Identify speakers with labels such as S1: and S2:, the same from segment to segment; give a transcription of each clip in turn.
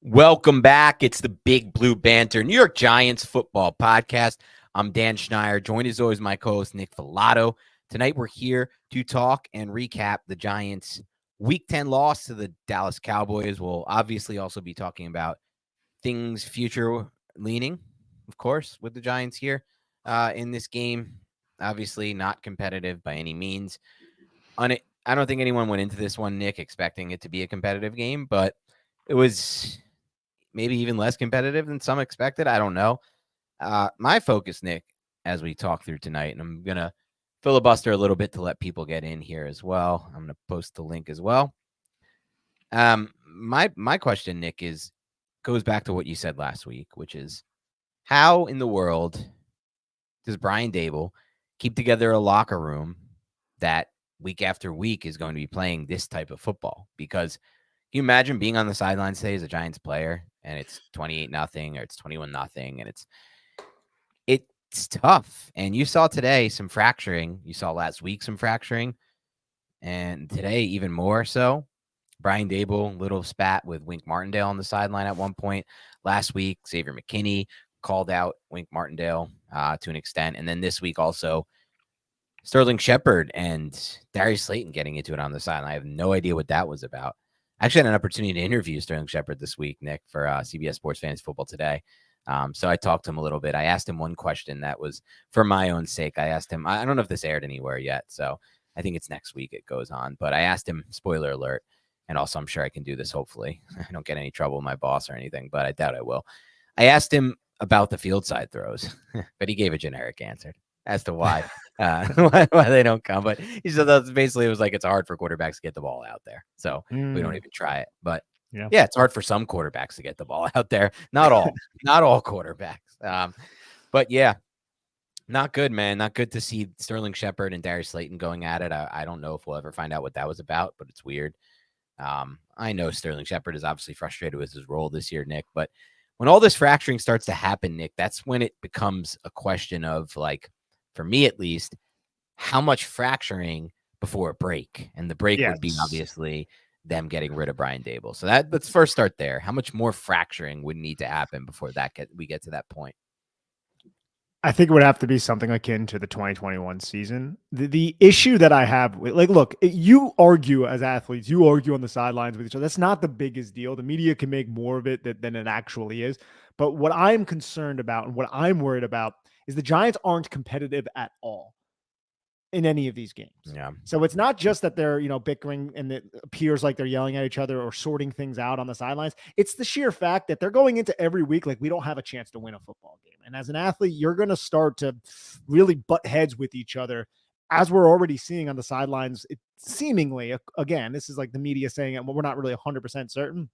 S1: Welcome back. It's the Big Blue Banter, New York Giants football podcast. I'm Dan Schneier, joined as always my co-host Nick Filato. Tonight we're here to talk and recap the Giants' Week 10 loss to the Dallas Cowboys. We'll obviously also be talking about things future leaning, of course, with the Giants here in this game. Obviously not competitive by any means. I don't think anyone went into this one, Nick, expecting it to be a competitive game, but it was maybe even less competitive than some expected. I don't know. My focus, Nick, as we talk through tonight, and I'm going to filibuster a little bit to let people get in here as well. I'm going to post the link as well. My question, Nick, goes back to what you said last week, which is how in the world does Brian Daboll keep together a locker room that week after week is going to be playing this type of football? Because can you imagine being on the sidelines today as a Giants player and it's 28-0 or it's 21-0 and it's tough. And you saw today some fracturing. You saw last week some fracturing, and today even more so. Brian Daboll, little spat with Wink Martindale on the sideline at one point. Last week, Xavier McKinney called out Wink Martindale to an extent. And then this week also, Sterling Shepard and Darius Slayton getting into it on the sideline. I have no idea what that was about. I actually had an opportunity to interview Sterling Shepard this week, Nick, for CBS Sports Fantasy Football Today. So I talked to him a little bit. I asked him one question that was for my own sake. I asked him, I don't know if this aired anywhere yet, so I think it's next week it goes on. But I asked him, spoiler alert, and also I'm sure I can do this, hopefully. I don't get any trouble with my boss or anything, but I doubt I will. I asked him about the field side throws, but he gave a generic answer as to why why they don't come. But he said that's basically, it was like it's hard for quarterbacks to get the ball out there, so we don't even try it. But yeah, it's hard for some quarterbacks to get the ball out there. Not all, not all quarterbacks. But yeah, not good, man. Not good to see Sterling Shepard and Darius Slayton going at it. I don't know if we'll ever find out what that was about, but it's weird. I know Sterling Shepard is obviously frustrated with his role this year, Nick, but when all this fracturing starts to happen, Nick, that's when it becomes a question of, like, for me at least, how much fracturing before a break? And the break would be obviously them getting rid of Brian Daboll. So let's first start there. How much more fracturing would need to happen before we get to that point?
S2: I think it would have to be something akin to the 2021 season. The issue that I have with, like, look, you argue as athletes, you argue on the sidelines with each other. That's not the biggest deal. The media can make more of it than it actually is. But what I'm concerned about and what I'm worried about is the Giants aren't competitive at all in any of these games.
S1: Yeah.
S2: So it's not just that they're, bickering and it appears like they're yelling at each other or sorting things out on the sidelines. It's the sheer fact that they're going into every week like we don't have a chance to win a football game. And as an athlete, you're going to start to really butt heads with each other, as we're already seeing on the sidelines. It seemingly, again, this is like the media saying it, but we're not really 100% certain.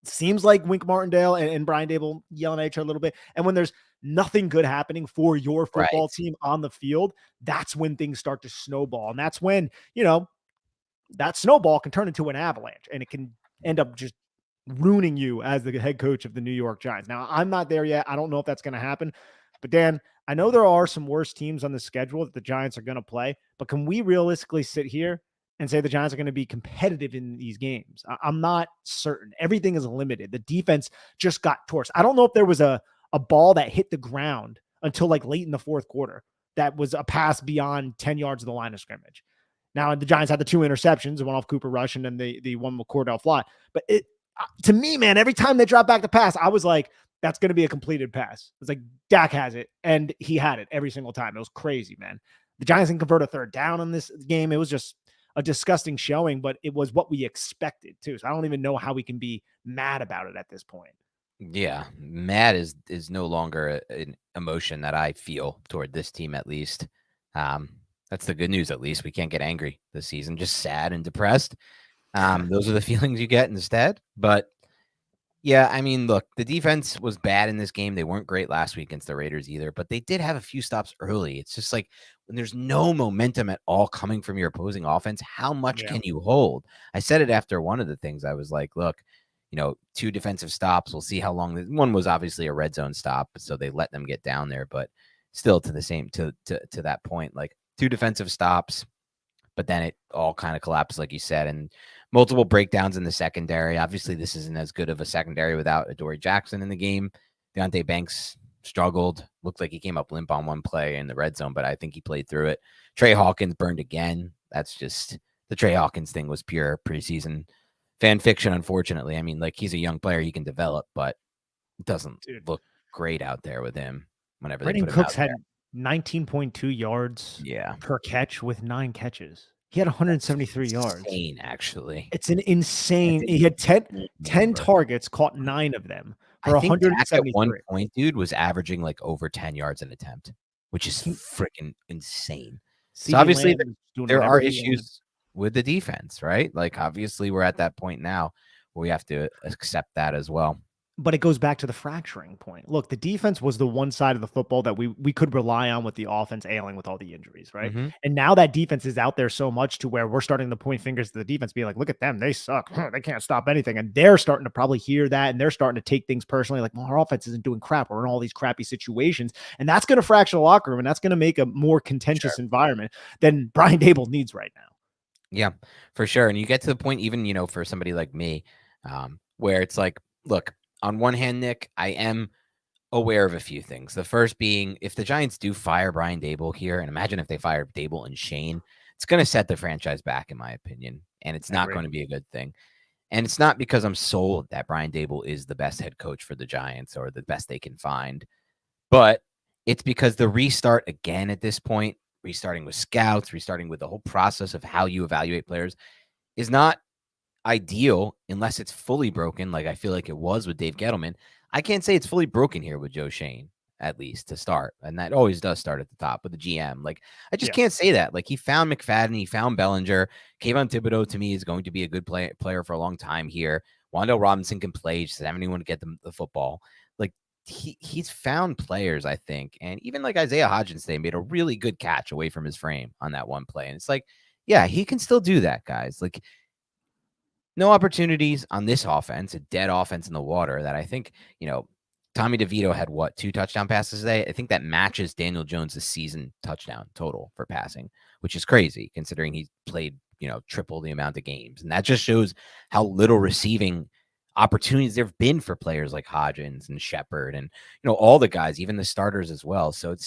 S2: Seems like Wink Martindale and Brian Daboll yelling at each other a little bit. And when there's nothing good happening for your football team on the field, that's when things start to snowball. And that's when, that snowball can turn into an avalanche and it can end up just ruining you as the head coach of the New York Giants. Now, I'm not there yet. I don't know if that's going to happen. But Dan, I know there are some worse teams on the schedule that the Giants are going to play, but can we realistically sit here and say the Giants are going to be competitive in these games? I'm not certain. Everything is limited. The defense just got torched. I don't know if there was a ball that hit the ground until like late in the fourth quarter that was a pass beyond 10 yards of the line of scrimmage. Now, the Giants had the two interceptions, one off Cooper Rush and then the one with Cordell Flott. But to me, man, every time they dropped back the pass, I was like, that's going to be a completed pass. It's like Dak has it, and he had it every single time. It was crazy, man. The Giants didn't convert a third down in this game. It was just a disgusting showing, but it was what we expected too. So I don't even know how we can be mad about it at this point.
S1: Yeah, mad is no longer an emotion that I feel toward this team, at least. That's the good news, at least. We can't get angry this season, just sad and depressed. Those are the feelings you get instead. But yeah, I mean, look, the defense was bad in this game. They weren't great last week against the Raiders either, but they did have a few stops early. It's just like when there's no momentum at all coming from your opposing offense, how much can you hold? I said it after one of the things. I was like, look, 2 defensive stops. We'll see how long. One was obviously a red zone stop, so they let them get down there, but still to that point, like 2 defensive stops, but then it all kind of collapsed, like you said. And multiple breakdowns in the secondary. Obviously, this isn't as good of a secondary without Adoree Jackson in the game. Deonte Banks struggled. Looked like he came up limp on one play in the red zone, but I think he played through it. Trey Hawkins burned again. That's just the Trey Hawkins thing was pure preseason fan fiction, unfortunately. I mean, like he's a young player, he can develop, but it doesn't
S2: Dude,
S1: look great out there with him whenever they
S2: Brandon
S1: put him out
S2: Cooks
S1: there.
S2: had 19.2 yards
S1: Yeah.
S2: per catch with 9 catches. He had 173 yards.
S1: Insane, actually.
S2: It's an insane.
S1: That's
S2: He had 10
S1: number.
S2: targets, caught 9 of them
S1: I
S2: for
S1: think Dak at one
S2: 173.
S1: point, dude, was averaging like over 10 yards an attempt, which is
S2: He-
S1: freaking insane. So
S2: CeeDee
S1: obviously
S2: Lamb was doing
S1: there
S2: whatever
S1: are
S2: he wanted.
S1: issues with the defense, right? Like obviously we're at that point now where we have to accept that as well.
S2: But it goes back to the fracturing point. Look, the defense was the one side of the football that we could rely on with the offense ailing with all the injuries, right?
S1: Mhm.
S2: And now that defense is out there so much to where we're starting to point fingers to the defense, be like, look at them, they suck. They can't stop anything. And they're starting to probably hear that and they're starting to take things personally, like, well, our offense isn't doing crap. We're in all these crappy situations. And that's going to fracture the locker room and that's going to make a more contentious environment than Brian Dable needs right now.
S1: Yeah, for sure. And you get to the point, even, for somebody like me, where it's like, look, on one hand, Nick, I am aware of a few things. The first being, if the Giants do fire Brian Dable here, and imagine if they fire Dable and Shane, it's going to set the franchise back, in my opinion, and it's not going to be a good thing. And it's not because I'm sold that Brian Dable is the best head coach for the Giants or the best they can find, but it's because the restart again at this point, restarting with scouts, restarting with the whole process of how you evaluate players, is not ideal unless it's fully broken, like I feel like it was with Dave Gettleman. I can't say it's fully broken here with Joe Shane, at least to start. And that always does start at the top with the GM. Like, I just can't say that. Like, he found McFadden, he found Bellinger. Kayvon Thibodeau, to me, is going to be a good player for a long time here. Wan'Dale Robinson can play, just have anyone to get the football. Like, he's found players, I think. And even like Isaiah Hodgins today made a really good catch away from his frame on that one play. And it's like, yeah, he can still do that, guys. Like, no opportunities on this offense, a dead offense in the water that I think, Tommy DeVito had 2 touchdown passes today. I think that matches Daniel Jones' season touchdown total for passing, which is crazy considering he played, triple the amount of games. And that just shows how little receiving opportunities there have been for players like Hodgins and Shepard and, all the guys, even the starters as well. So it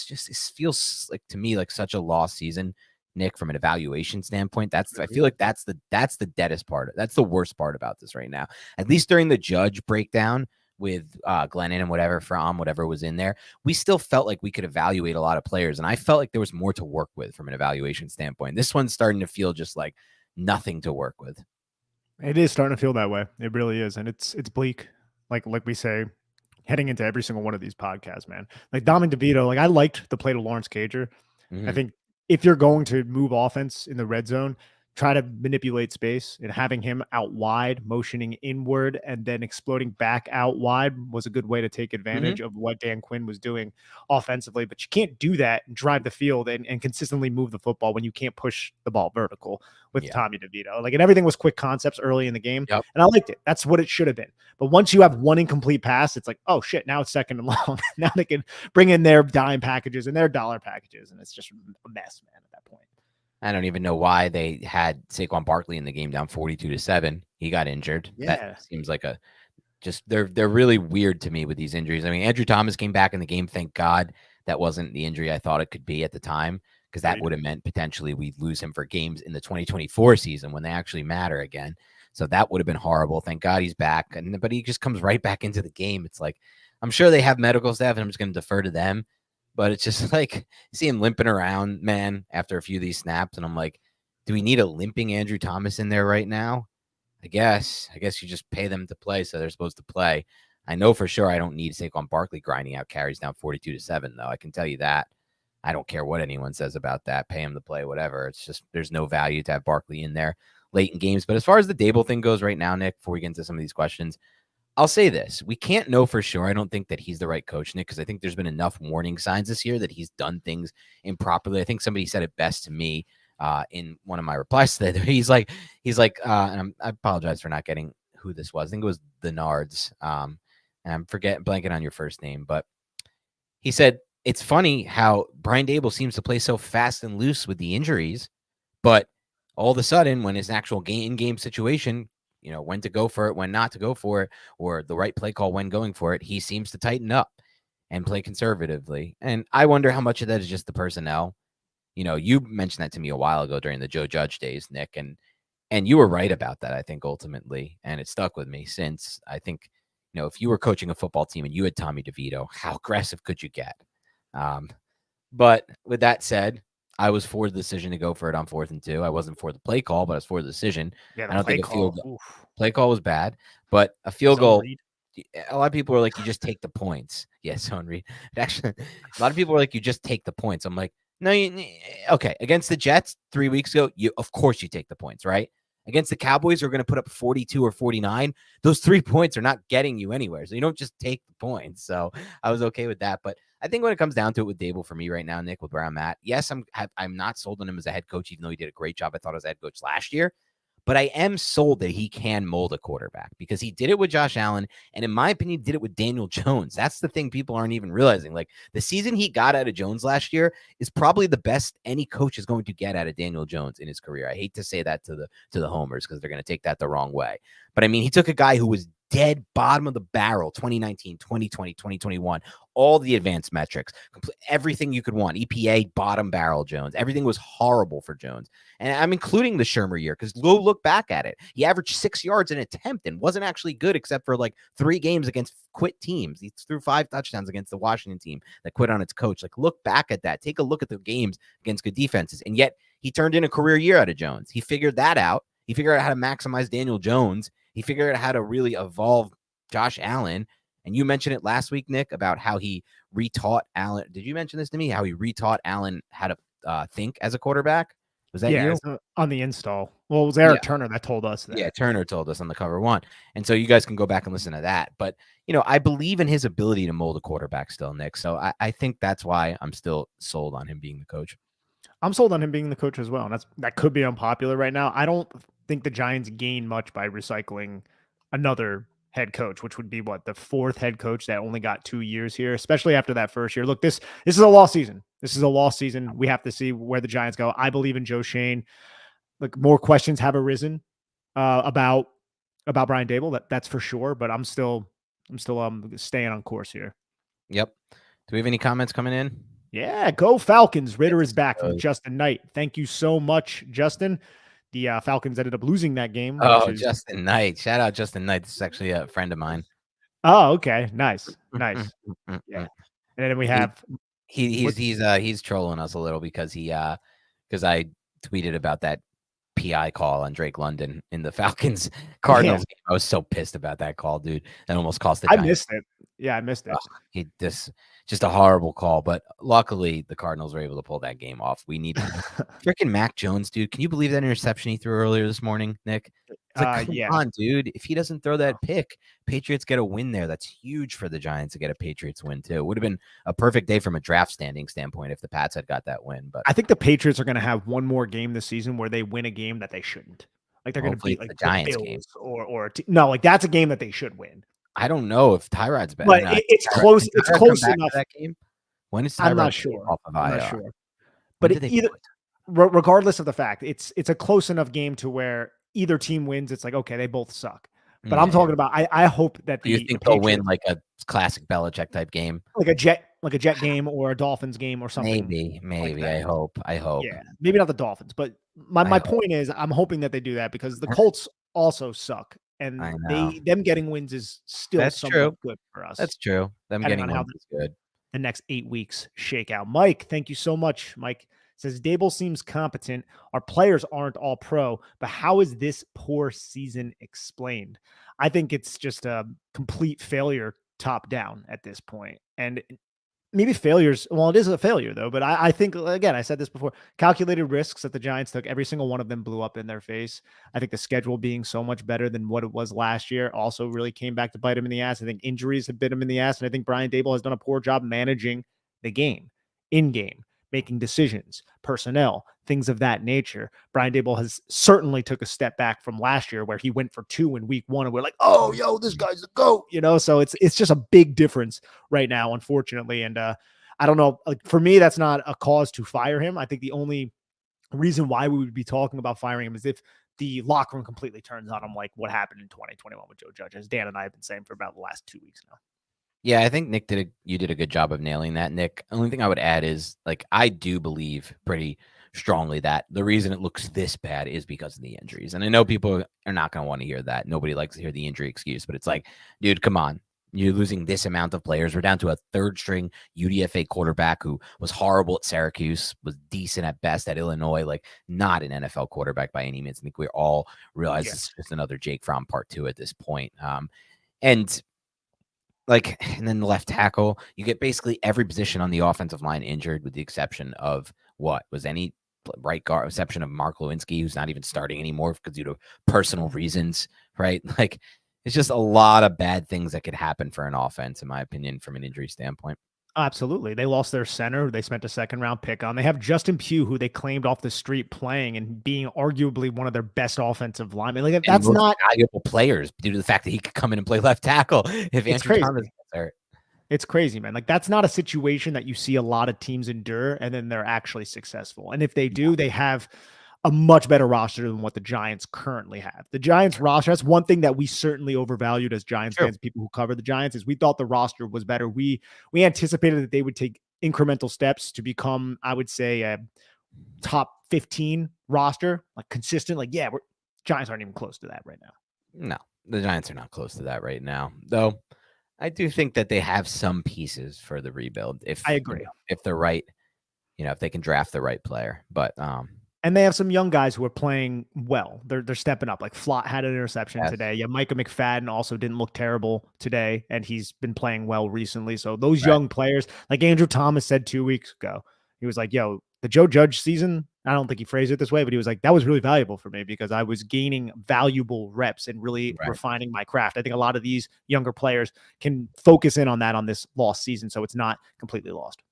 S1: feels like to me like such a lost season, Nick, from an evaluation standpoint. I feel like that's the deadest part. That's the worst part about this right now. At least during the Judge breakdown with Glennon and whatever was in there, we still felt like we could evaluate a lot of players. And I felt like there was more to work with from an evaluation standpoint. This one's starting to feel just like nothing to work with.
S2: It is starting to feel that way. It really is. And it's bleak. Like we say, heading into every single one of these podcasts, man. Like Dominic DeVito, like I liked the play to Lawrence Cager.
S1: Mm-hmm.
S2: I think if you're going to move offense in the red zone, try to manipulate space, and having him out wide, motioning inward, and then exploding back out wide was a good way to take advantage of what Dan Quinn was doing offensively. But you can't do that and drive the field and consistently move the football when you can't push the ball vertical with Tommy DeVito. Like, and everything was quick concepts early in the game.
S1: Yep.
S2: And I liked it. That's what it should have been. But once you have one incomplete pass, it's like, oh shit, now it's second and long. Now they can bring in their dime packages and their dollar packages. And it's just a mess, man, at that point.
S1: I don't even know why they had Saquon Barkley in the game down 42-7. He got injured.
S2: Yeah.
S1: That seems like they're really weird to me with these injuries. I mean, Andrew Thomas came back in the game. Thank God that wasn't the injury I thought it could be at the time, because that would have meant potentially we'd lose him for games in the 2024 season when they actually matter again. So that would have been horrible. Thank God he's back. But he just comes right back into the game. It's like, I'm sure they have medical staff and I'm just going to defer to them. But it's just like, see him limping around, man, after a few of these snaps. And I'm like, do we need a limping Andrew Thomas in there right now? I guess you just pay them to play, so they're supposed to play. I know for sure I don't need Saquon Barkley grinding out carries down 42-7, though. I can tell you that. I don't care what anyone says about that. Pay him to play, whatever. It's just there's no value to have Barkley in there late in games. But as far as the Dable thing goes right now, Nick, before we get into some of these questions, I'll say this. We can't know for sure. I don't think that he's the right coach, Nick, because I think there's been enough warning signs this year that he's done things improperly. I think somebody said it best to me in one of my replies to that. He's like, and I apologize for not getting who this was. I think it was the Nards. And I'm blanking on your first name, but he said, it's funny how Brian Dable seems to play so fast and loose with the injuries, but all of a sudden, when it's an actual game situation, when to go for it, when not to go for it, or the right play call when going for it, he seems to tighten up and play conservatively. And I wonder how much of that is just the personnel. You mentioned that to me a while ago during the Joe Judge days, Nick, and you were right about that, I think, ultimately, and it stuck with me since. I think, if you were coaching a football team and you had Tommy DeVito, how aggressive could you get? But with that said, I was for the decision to go for it on 4th and 2. I wasn't for the play call, but I was for the decision.
S2: Yeah, the
S1: I don't
S2: play
S1: think a field
S2: call.
S1: goal, play call was bad, but a field
S2: Zone
S1: goal.
S2: read.
S1: A lot of people are like, you just take the points. Yes, zone read. Actually, a lot of people are like, you just take the points. I'm like, no, okay. Against the Jets 3 weeks ago, of course you take the points, right? Against the Cowboys, who are going to put up 42 or 49. Those 3 points are not getting you anywhere. So you don't just take the points. So I was okay with that. But I think when it comes down to it with Dable for me right now, Nick, with where I'm at, yes, I'm not sold on him as a head coach, even though he did a great job. I thought as a head coach last year. But I am sold that he can mold a quarterback because he did it with Josh Allen. And in my opinion, did it with Daniel Jones. That's the thing people aren't even realizing. Like the season he got out of Jones last year is probably the best any coach is going to get out of Daniel Jones in his career. I hate to say that to the homers because they're going to take that the wrong way. But I mean, he took a guy who was dead bottom of the barrel 2019, 2020, 2021, all the advanced metrics, everything you could want. EPA, bottom barrel Jones. Everything was horrible for Jones. And I'm including the Shermer year because go look back at it. He averaged 6 yards an attempt and wasn't actually good except for like 3 games against quit teams. He threw 5 touchdowns against the Washington team that quit on its coach. Like, look back at that. Take a look at the games against good defenses. And yet he turned in a career year out of Jones. He figured that out. He figured out how to maximize Daniel Jones. He figured out how to really evolve Josh Allen. And you mentioned it last week, Nick, about how he retaught Allen. Did you mention this to me? How he retaught Allen how to think as a quarterback? Was that you?
S2: On the install. Well, it was Eric Turner that told us that.
S1: Yeah, Turner told us on the cover one. And so you guys can go back and listen to that. But, I believe in his ability to mold a quarterback still, Nick. So I think that's why I'm still sold on him being the coach.
S2: I'm sold on him being the coach as well. And that could be unpopular right now. I don't think the Giants gain much by recycling another head coach, which would be the 4th head coach that only got 2 years here, especially after that first year. Look, this is a lost season. This is a lost season. We have to see where the Giants go. I believe in Joe Shane. Like, more questions have arisen about Brian Dable. That's for sure. But I'm still staying on course here.
S1: Yep. Do we have any comments coming in?
S2: Yeah, go Falcons. Ritter is back from Justin Knight. Thank you so much, Justin. The Falcons ended up losing that game.
S1: Justin Knight. Shout out Justin Knight. This is actually a friend of mine.
S2: Oh, okay. Nice. Yeah. And then we have
S1: he's trolling us a little because I tweeted about that PI call on Drake London in the Falcons Cardinals game. I was so pissed about that call, dude. That almost cost the Giants.
S2: I missed it. Yeah, I missed it.
S1: Just a horrible call, but luckily the Cardinals were able to pull that game off. We need freaking Mac Jones, dude. Can you believe that interception he threw earlier this morning, Nick? It's like, come on, dude. If he doesn't throw that pick, Patriots get a win there. That's huge for the Giants to get a Patriots win too. It would have been a perfect day from a draft standpoint if the Pats had got that win. But
S2: I think the Patriots are going to have one more game this season where they win a game that they shouldn't. Like they're going to beat like the Giants game, no, like that's a game that they should win.
S1: I don't know if Tyrod's better.
S2: But it's close. It's close enough.
S1: That game? When is Tyrod?
S2: I'm not sure.
S1: I'm not sure.
S2: But regardless of the fact, it's a close enough game to where either team wins. It's like, okay, they both suck. But I'm talking about. I hope that
S1: you think they'll win like a classic Belichick type game,
S2: like a Jet game or a Dolphins game or something.
S1: Maybe.
S2: Like
S1: I hope.
S2: Yeah, maybe not the Dolphins, but my point is, I'm hoping that they do that because the Colts also suck. And them getting wins is still somewhat good for us.
S1: That's true. Them getting wins is good.
S2: The next 8 weeks shake out. Mike, thank you so much. Mike says Dable seems competent. Our players aren't all pro, but how is this poor season explained? I think it's just a complete failure top down at this point. And maybe failures. Well, it is a failure though, but I think, again, I said this before, calculated risks that the Giants took, every single one of them blew up in their face. I think the schedule being so much better than what it was last year also really came back to bite him in the ass. I think injuries have bit him in the ass. And I think Brian Dable has done a poor job managing the game, in game, making decisions, personnel, things of that nature. Brian Dable has certainly took a step back from last year where he went for 2 in week 1 and we're like, oh, yo, this guy's the GOAT, so it's just a big difference right now, unfortunately. And I don't know, like for me, that's not a cause to fire him. I think the only reason why we would be talking about firing him is if the locker room completely turns on him, like what happened in 2021 with Joe Judge, as Dan and I have been saying for about the last 2 weeks now.
S1: Yeah, I think you did a good job of nailing that, Nick. Only thing I would add is, like, I do believe pretty strongly that the reason it looks this bad is because of the injuries. And I know people are not going to want to hear that. Nobody likes to hear the injury excuse, but it's like, dude, come on. You're losing this amount of players. We're down to a third string UDFA quarterback who was horrible at Syracuse, was decent at best at Illinois, like not an NFL quarterback by any means. I think we all realize it's just another Jake Fromm part two at this point. And then the left tackle, you get basically every position on the offensive line injured with the exception of what was any right guard, exception of Mark Lewinsky, who's not even starting anymore because due to personal reasons, right? Like, it's just a lot of bad things that could happen for an offense, in my opinion, from an injury standpoint.
S2: Absolutely. They lost their center. They spent a second round pick on. They have Justin Pugh, who they claimed off the street playing and being arguably one of their best offensive linemen. Like, that's not
S1: valuable players due to the fact that he could come in and play left tackle if Andrew Thomas gets hurt.
S2: It's crazy, man. Like, that's not a situation that you see a lot of teams endure and then they're actually successful. And if they do, they have a much better roster than what the Giants currently have. The Giants roster, that's one thing that we certainly overvalued as Giants fans, people who cover the Giants, is we thought the roster was better. We anticipated that they would take incremental steps to become, I would say, a top 15 roster, like consistent. Like, yeah, Giants aren't even close to that right now.
S1: No, the Giants are not close to that right now, though. I do think that they have some pieces for the rebuild. If
S2: I agree,
S1: if they're right, if they can draft the right player, but
S2: and they have some young guys who are playing well. They're stepping up. Like Flott had an interception today. Yeah, Micah McFadden also didn't look terrible today, and he's been playing well recently. So those young players, like Andrew Thomas said 2 weeks ago, he was like, yo, the Joe Judge season, I don't think he phrased it this way, but he was like, that was really valuable for me because I was gaining valuable reps and really refining my craft. I think a lot of these younger players can focus in on that on this lost season, so it's not completely lost.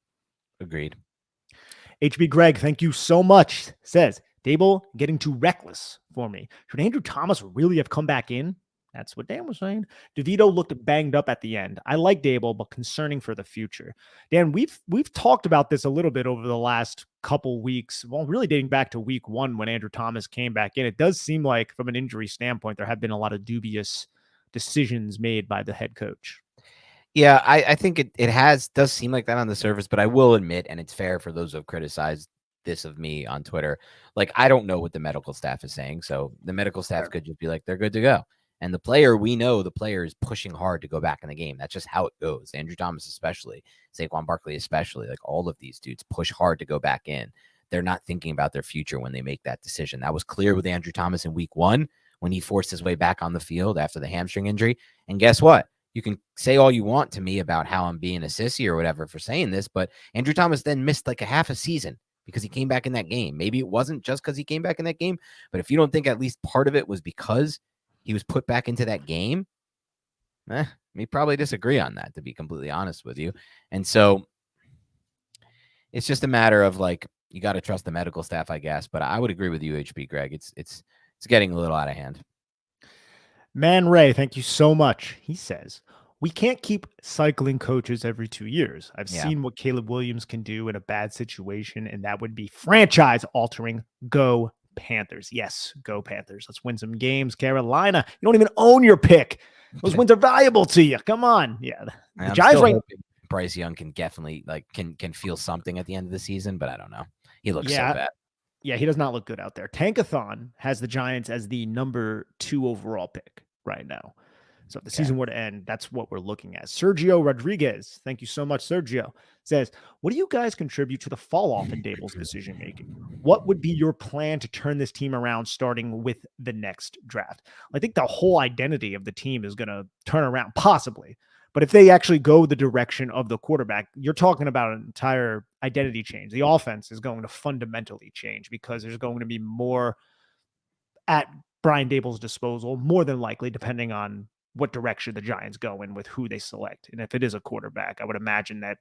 S1: Agreed.
S2: HB Greg, thank you so much. Says, Dable getting too reckless for me. Should Andrew Thomas really have come back in? That's what Dan was saying. DeVito looked banged up at the end. I like Dable, but concerning for the future. Dan, we've talked about this a little bit over the last couple weeks. Well, really dating back to week 1 when Andrew Thomas came back in. It does seem like from an injury standpoint, there have been a lot of dubious decisions made by the head coach.
S1: Yeah, I think it does seem like that on the surface, but I will admit, and it's fair for those who have criticized this of me on Twitter, like, I don't know what the medical staff is saying. So the medical staff could just be like, they're good to go. And the player, we know the player is pushing hard to go back in the game. That's just how it goes. Andrew Thomas especially, Saquon Barkley especially, like all of these dudes push hard to go back in. They're not thinking about their future when they make that decision. That was clear with Andrew Thomas in week 1 when he forced his way back on the field after the hamstring injury. And guess what? You can say all you want to me about how I'm being a sissy or whatever for saying this, but Andrew Thomas then missed like a half a season because he came back in that game. Maybe it wasn't just because he came back in that game, but if you don't think at least part of it was because he was put back into that game, we probably disagree on that, to be completely honest with you. And so it's just a matter of, like, you got to trust the medical staff, I guess. But I would agree with you, HB Greg. It's getting a little out of hand.
S2: Man Ray, thank you so much. He says, we can't keep cycling coaches every 2 years. I've seen what Caleb Williams can do in a bad situation, and that would be franchise altering. Go Panthers. Yes, go Panthers. Let's win some games. Carolina, you don't even own your pick. Those wins are valuable to you. Come on. Yeah.
S1: The Giants right. Bryce Young can definitely can feel something at the end of the season, but I don't know. He looks so bad.
S2: Yeah, he does not look good out there. Tankathon has the Giants as the number 2 overall pick right now. So if the season were to end, that's what we're looking at. Sergio Rodriguez, thank you so much, Sergio, says, what do you guys contribute to the fall off in Dable's decision-making? What would be your plan to turn this team around starting with the next draft? I think the whole identity of the team is going to turn around, possibly. But if they actually go the direction of the quarterback, you're talking about an entire identity change. The offense is going to fundamentally change because there's going to be more at Brian Dable's disposal, more than likely, depending on what direction the Giants go in with who they select. And if it is a quarterback, I would imagine that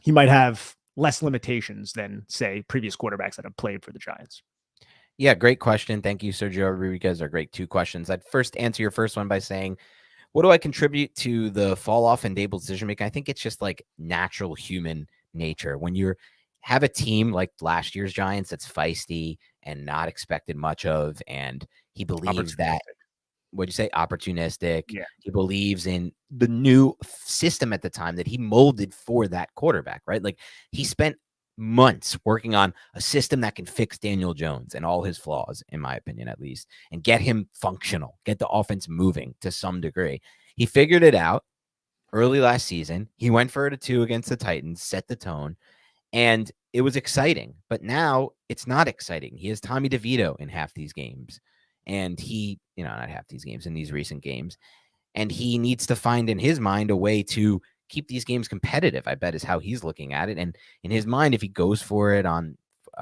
S2: he might have less limitations than, say, previous quarterbacks that have played for the Giants.
S1: Yeah, great question. Thank you, Sergio Rodriguez. They're great 2 questions. I'd first answer your first one by saying, what do I contribute to the fall off in Dable's decision making? I think it's just like natural human nature. When you're have a team like last year's Giants that's feisty and not expected much of, and he believes that,
S2: Opportunistic.
S1: what'd you say, opportunistic.
S2: Yeah.
S1: He believes in the new system at the time that he molded for that quarterback, right? Like he spent months working on a system that can fix Daniel Jones and all his flaws, in my opinion, at least, and get him functional, get the offense moving to some degree. He figured it out early last season. He went for it at 2 against the Titans, set the tone, and it was exciting. But now it's not exciting. He has Tommy DeVito in half these games, and not half these games, in these recent games, and he needs to find in his mind a way to keep these games competitive, I bet, is how he's looking at it. And in his mind, if he goes for it on,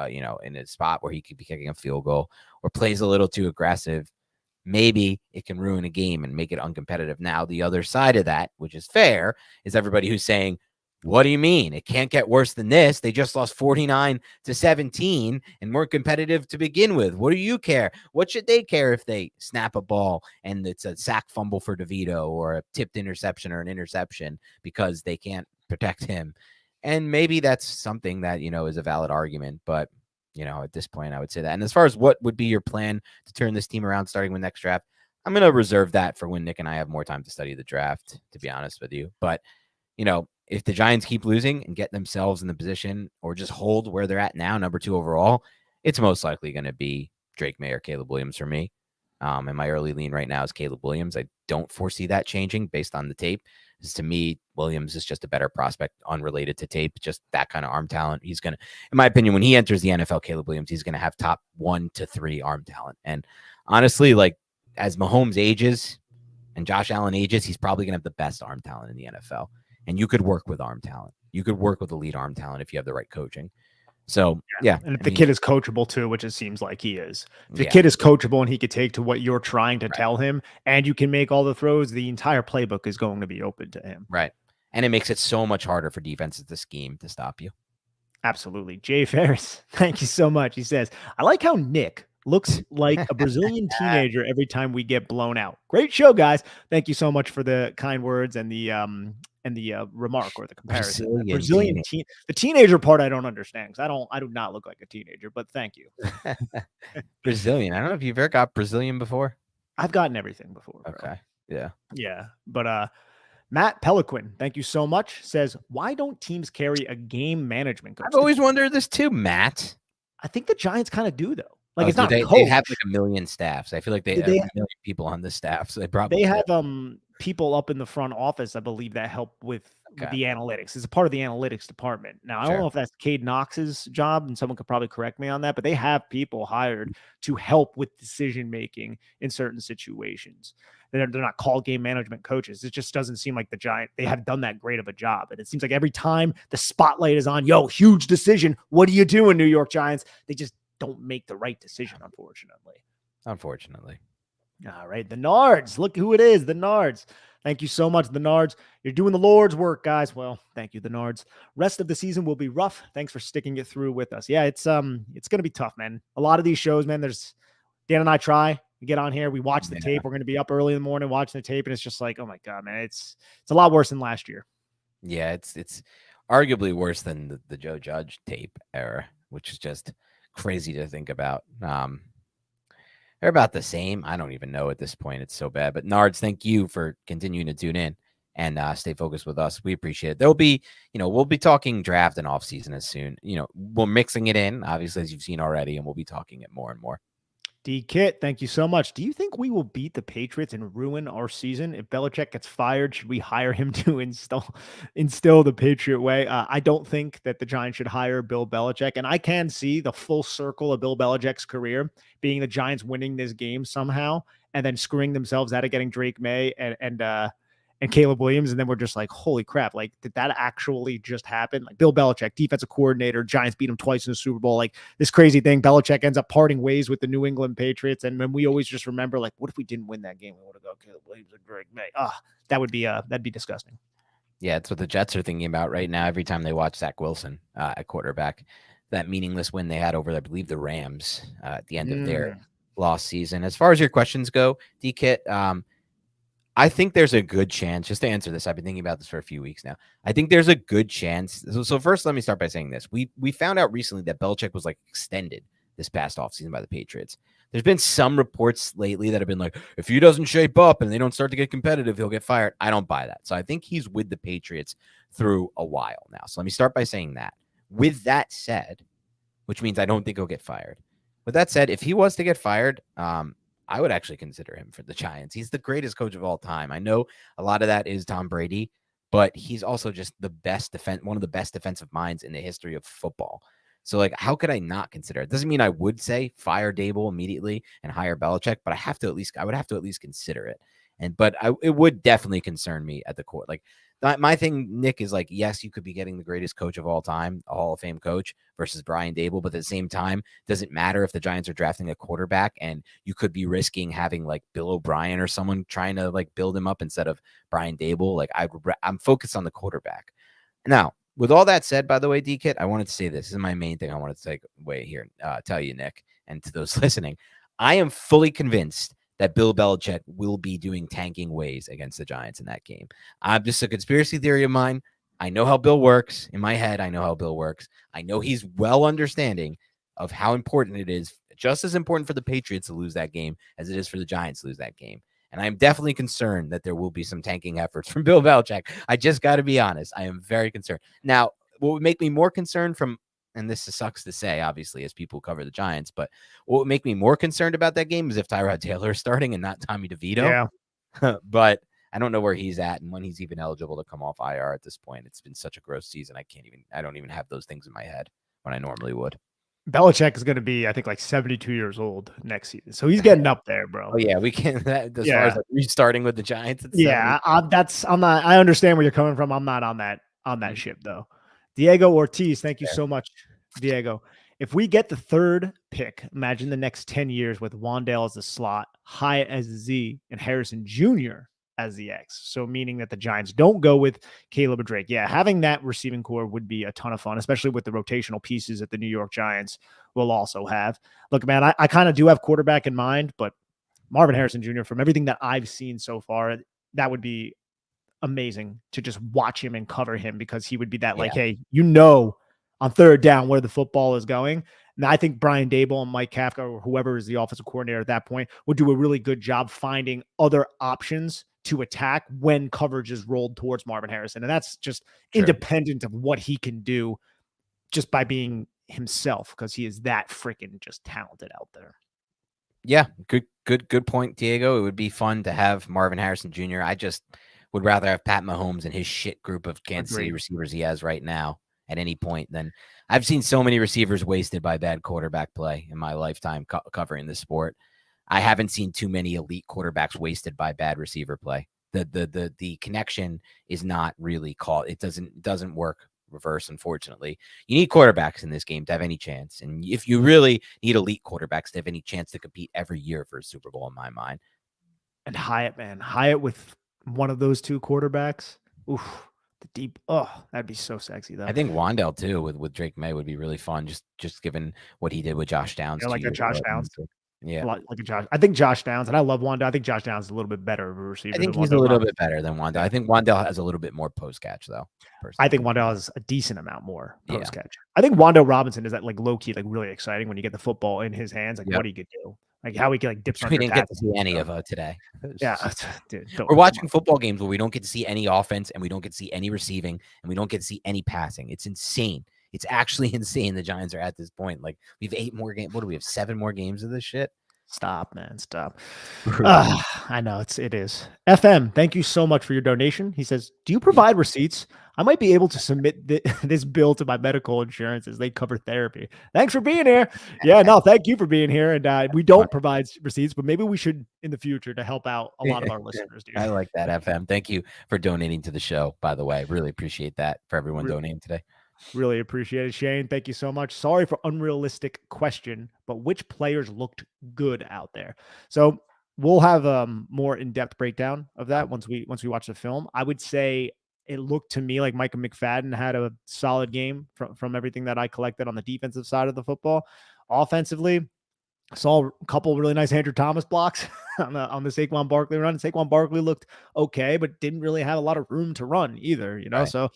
S1: in a spot where he could be kicking a field goal or plays a little too aggressive, maybe it can ruin a game and make it uncompetitive. Now, the other side of that, which is fair, is everybody who's saying, what do you mean? It can't get worse than this. They just lost 49-17 and weren't competitive to begin with. What do you care? What should they care if they snap a ball and it's a sack fumble for DeVito or a tipped interception or an interception because they can't protect him? And maybe that's something that, is a valid argument. But, at this point, I would say that. And as far as what would be your plan to turn this team around starting with next draft, I'm going to reserve that for when Nick and I have more time to study the draft, to be honest with you. But, if the Giants keep losing and get themselves in the position or just hold where they're at now, number 2 overall, it's most likely going to be Drake May or Caleb Williams for me. And my early lean right now is Caleb Williams. I don't foresee that changing based on the tape. Because to me, Williams is just a better prospect, unrelated to tape, just that kind of arm talent. He's going to, in my opinion, when he enters the NFL, Caleb Williams, he's going to have top 1 to 3 arm talent. And honestly, like as Mahomes ages and Josh Allen ages, he's probably going to have the best arm talent in the NFL. And you could work with arm talent. You could work with elite arm talent if you have the right coaching. So, yeah.
S2: And if the kid is coachable too, which it seems like he is. If the
S1: Yeah.
S2: kid is coachable and he could take to what you're trying to
S1: Right.
S2: tell him and you can make all the throws, the entire playbook is going to be open to him.
S1: Right. And it makes it so much harder for defenses to scheme to stop you.
S2: Absolutely. Jay Ferris, thank you so much. He says, I like how Nick looks like a Brazilian teenager every time we get blown out. Great show, guys. Thank you so much for the kind words and the remark or the comparison. Brazilian teen, the teenager part I don't understand because I do not look like a teenager, but thank you.
S1: Brazilian. I don't know if you've ever got Brazilian before.
S2: I've gotten everything before. Bro.
S1: Okay. Yeah.
S2: Yeah. But Matt Peliquin, thank you so much, says, why don't teams carry a game management coach?
S1: I've always wondered this too, Matt.
S2: I think the Giants kind of do, though. Like, it's not
S1: they have like a million staffs. I feel like they have a million people on the staff. So they
S2: have people up in the front office, I believe, that help with the analytics. It's a part of the analytics department. Now, I don't know if that's Cade Knox's job, and someone could probably correct me on that, but they have people hired to help with decision making in certain situations. They're not called game management coaches. It just doesn't seem like the Giants, they have done that great of a job. And it seems like every time the spotlight is on, huge decision. What do you do in New York Giants? They just don't make the right decision, unfortunately. All right. The Nards. Look who it is. The Nards. Thank you so much, the Nards. You're doing the Lord's work, guys. Well, thank you, the Nards. Rest of the season will be rough. Thanks for sticking it through with us. Yeah, it's going to be tough, man. A lot of these shows, man, Dan and I try. We get on here. We watch the tape. We're going to be up early in the morning watching the tape. And it's just like, oh my God, man, it's a lot worse than last year.
S1: Yeah, it's arguably worse than the Joe Judge tape era, which is just crazy to think about. They're about the same. I don't even know at this point. It's so bad. But Nards, thank you for continuing to tune in and stay focused with us. We appreciate it. There'll be, we'll be talking draft and offseason as soon. We're mixing it in, obviously, as you've seen already, and we'll be talking it more and more.
S2: D Kit, thank you so much. Do you think we will beat the Patriots and ruin our season? If Belichick gets fired, should we hire him to instill the Patriot way? I don't think that the Giants should hire Bill Belichick. And I can see the full circle of Bill Belichick's career being the Giants winning this game somehow and then screwing themselves out of getting Drake May and Caleb Williams. And then we're just like, holy crap. Like, did that actually just happen? Like Bill Belichick, defensive coordinator, Giants beat him twice in the Super Bowl. Like this crazy thing, Belichick ends up parting ways with the New England Patriots. And then we always just remember, like, what if we didn't win that game? We would have got Caleb Williams and Drake May. That'd be disgusting.
S1: Yeah, it's what the Jets are thinking about right now. Every time they watch Zach Wilson at quarterback, that meaningless win they had over, I believe, the Rams at the end of their lost season. As far as your questions go, D-Kit, I think there's a good chance, just to answer this, I've been thinking about this for a few weeks now. I think there's a good chance. So first, let me start by saying this. We found out recently that Belichick was like extended this past offseason by the Patriots. There's been some reports lately that have been like, if he doesn't shape up and they don't start to get competitive, he'll get fired. I don't buy that. So I think he's with the Patriots through a while now. So let me start by saying that. With that said, which means I don't think he'll get fired. With that said, if he was to get fired, I would actually consider him for the Giants. He's the greatest coach of all time. I know a lot of that is Tom Brady, but he's also just the best one of the best defensive minds in the history of football. So, like, how could I not consider it? Doesn't mean I would say fire Dable immediately and hire Belichick, but I would have to at least consider it. But it would definitely concern me at the core. Like, my thing, Nick, is like, yes, you could be getting the greatest coach of all time, a Hall of Fame coach versus Brian Dable. But at the same time, does it matter if the Giants are drafting a quarterback and you could be risking having like Bill O'Brien or someone trying to like build him up instead of Brian Dable? Like, I'm focused on the quarterback. Now, with all that said, by the way, D-Kit, I wanted to say this. This is my main thing I wanted to take away here, tell you, Nick, and to those listening. I am fully convinced that Bill Belichick will be doing tanking ways against the Giants in that game. I'm just a conspiracy theory of mine. I know how Bill works. In my head, I know how Bill works. I know he's well understanding of how important it is, just as important for the Patriots to lose that game as it is for the Giants to lose that game. And I'm definitely concerned that there will be some tanking efforts from Bill Belichick. I just got to be honest. I am very concerned. Now, what would make me more concerned from, and this sucks to say, obviously, as people cover the Giants, but what would make me more concerned about that game is if Tyrod Taylor is starting and not Tommy DeVito.
S2: Yeah.
S1: But I don't know where he's at and when he's even eligible to come off IR at this point. It's been such a gross season. I don't even have those things in my head when I normally would.
S2: Belichick is going to be, I think, like 72 years old next season. So he's getting up there, bro.
S1: Oh, yeah. We can, as far as like restarting with the Giants.
S2: Yeah. I'm not, I understand where you're coming from. I'm not on that ship, though. Diego Ortiz, thank you so much, Diego. If we get the third pick, imagine the next 10 years with Wandale as the slot, Hyatt as the Z, and Harrison Jr. as the X. So meaning that the Giants don't go with Caleb or Drake. Yeah, having that receiving core would be a ton of fun, especially with the rotational pieces that the New York Giants will also have. Look, man, I kind of do have quarterback in mind, but Marvin Harrison Jr., from everything that I've seen so far, that would be amazing to just watch him and cover him, because he would be that like, hey, on third down where the football is going. And I think Brian Dable and Mike Kafka, or whoever is the offensive coordinator at that point, would do a really good job finding other options to attack when coverage is rolled towards Marvin Harrison. And that's just independent of what he can do just by being himself, because he is that freaking just talented out there.
S1: Yeah, good point, Diego. It would be fun to have Marvin Harrison Jr. I just would rather have Pat Mahomes and his shit group of Kansas City receivers he has right now at any point than I've seen so many receivers wasted by bad quarterback play in my lifetime covering this sport. I haven't seen too many elite quarterbacks wasted by bad receiver play. The connection is not really called. It doesn't work reverse, unfortunately. You need quarterbacks in this game to have any chance. And if you really need elite quarterbacks to have any chance to compete every year for a Super Bowl, in my mind.
S2: And Hyatt with one of those two quarterbacks. Oof. The deep, that'd be so sexy though.
S1: I think Wandale too with Drake May would be really fun. Just given what he did with Josh Downs.
S2: Yeah, like a Josh Downs.
S1: Yeah,
S2: like a Josh. I think Josh Downs, and I love Wandale. I think Josh Downs is a little bit better of a receiver.
S1: I think he's a little bit better than Wandale. I think Wandale has a little bit more post catch though.
S2: Personally. I think Wandale has a decent amount more post catch. I think Wandale Robinson is that like low key, like really exciting when you get the football in his hands. Like what he could do. Like how he can like dip.
S1: We didn't get to see any of today.
S2: Yeah, dude,
S1: we're watching football games where we don't get to see any offense and we don't get to see any receiving and we don't get to see any passing. It's insane. It's actually insane. The Giants are at this point. Like we have 8 more games. What do we have? 7 more games of this shit.
S2: Stop, man. Stop. I know it is. FM, thank you so much for your donation. He says, do you provide receipts? I might be able to submit this bill to my medical insurance as they cover therapy. Thanks for being here. Yeah, no, thank you for being here. And we don't provide receipts, but maybe we should in the future to help out a lot of our listeners. Dude.
S1: I like that, FM. Thank you for donating to the show, by the way. Really appreciate that for everyone donating today.
S2: Really appreciate it, Shane. Thank you so much. Sorry for unrealistic question, but which players looked good out there? So we'll have a more in-depth breakdown of that once we watch the film. I would say it looked to me like Micah McFadden had a solid game from everything that I collected on the defensive side of the football. Offensively, Saw a couple really nice Andrew Thomas blocks on the Saquon Barkley run. Saquon Barkley looked okay, but didn't really have a lot of room to run either.
S1: Right.
S2: So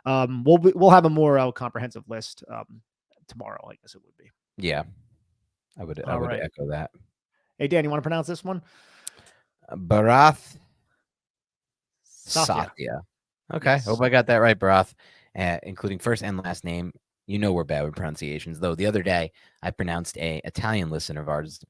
S2: we'll have a more comprehensive list tomorrow. I guess it would be.
S1: Yeah, I
S2: All
S1: would
S2: right.
S1: echo that.
S2: Hey Dan, you want to pronounce this one?
S1: Barath
S2: Safia.
S1: Satya. Okay,
S2: Yes.
S1: hope I got that right, Barath, including first and last name. You know we're bad with pronunciations, though. The other day, I pronounced a Italian listener of ours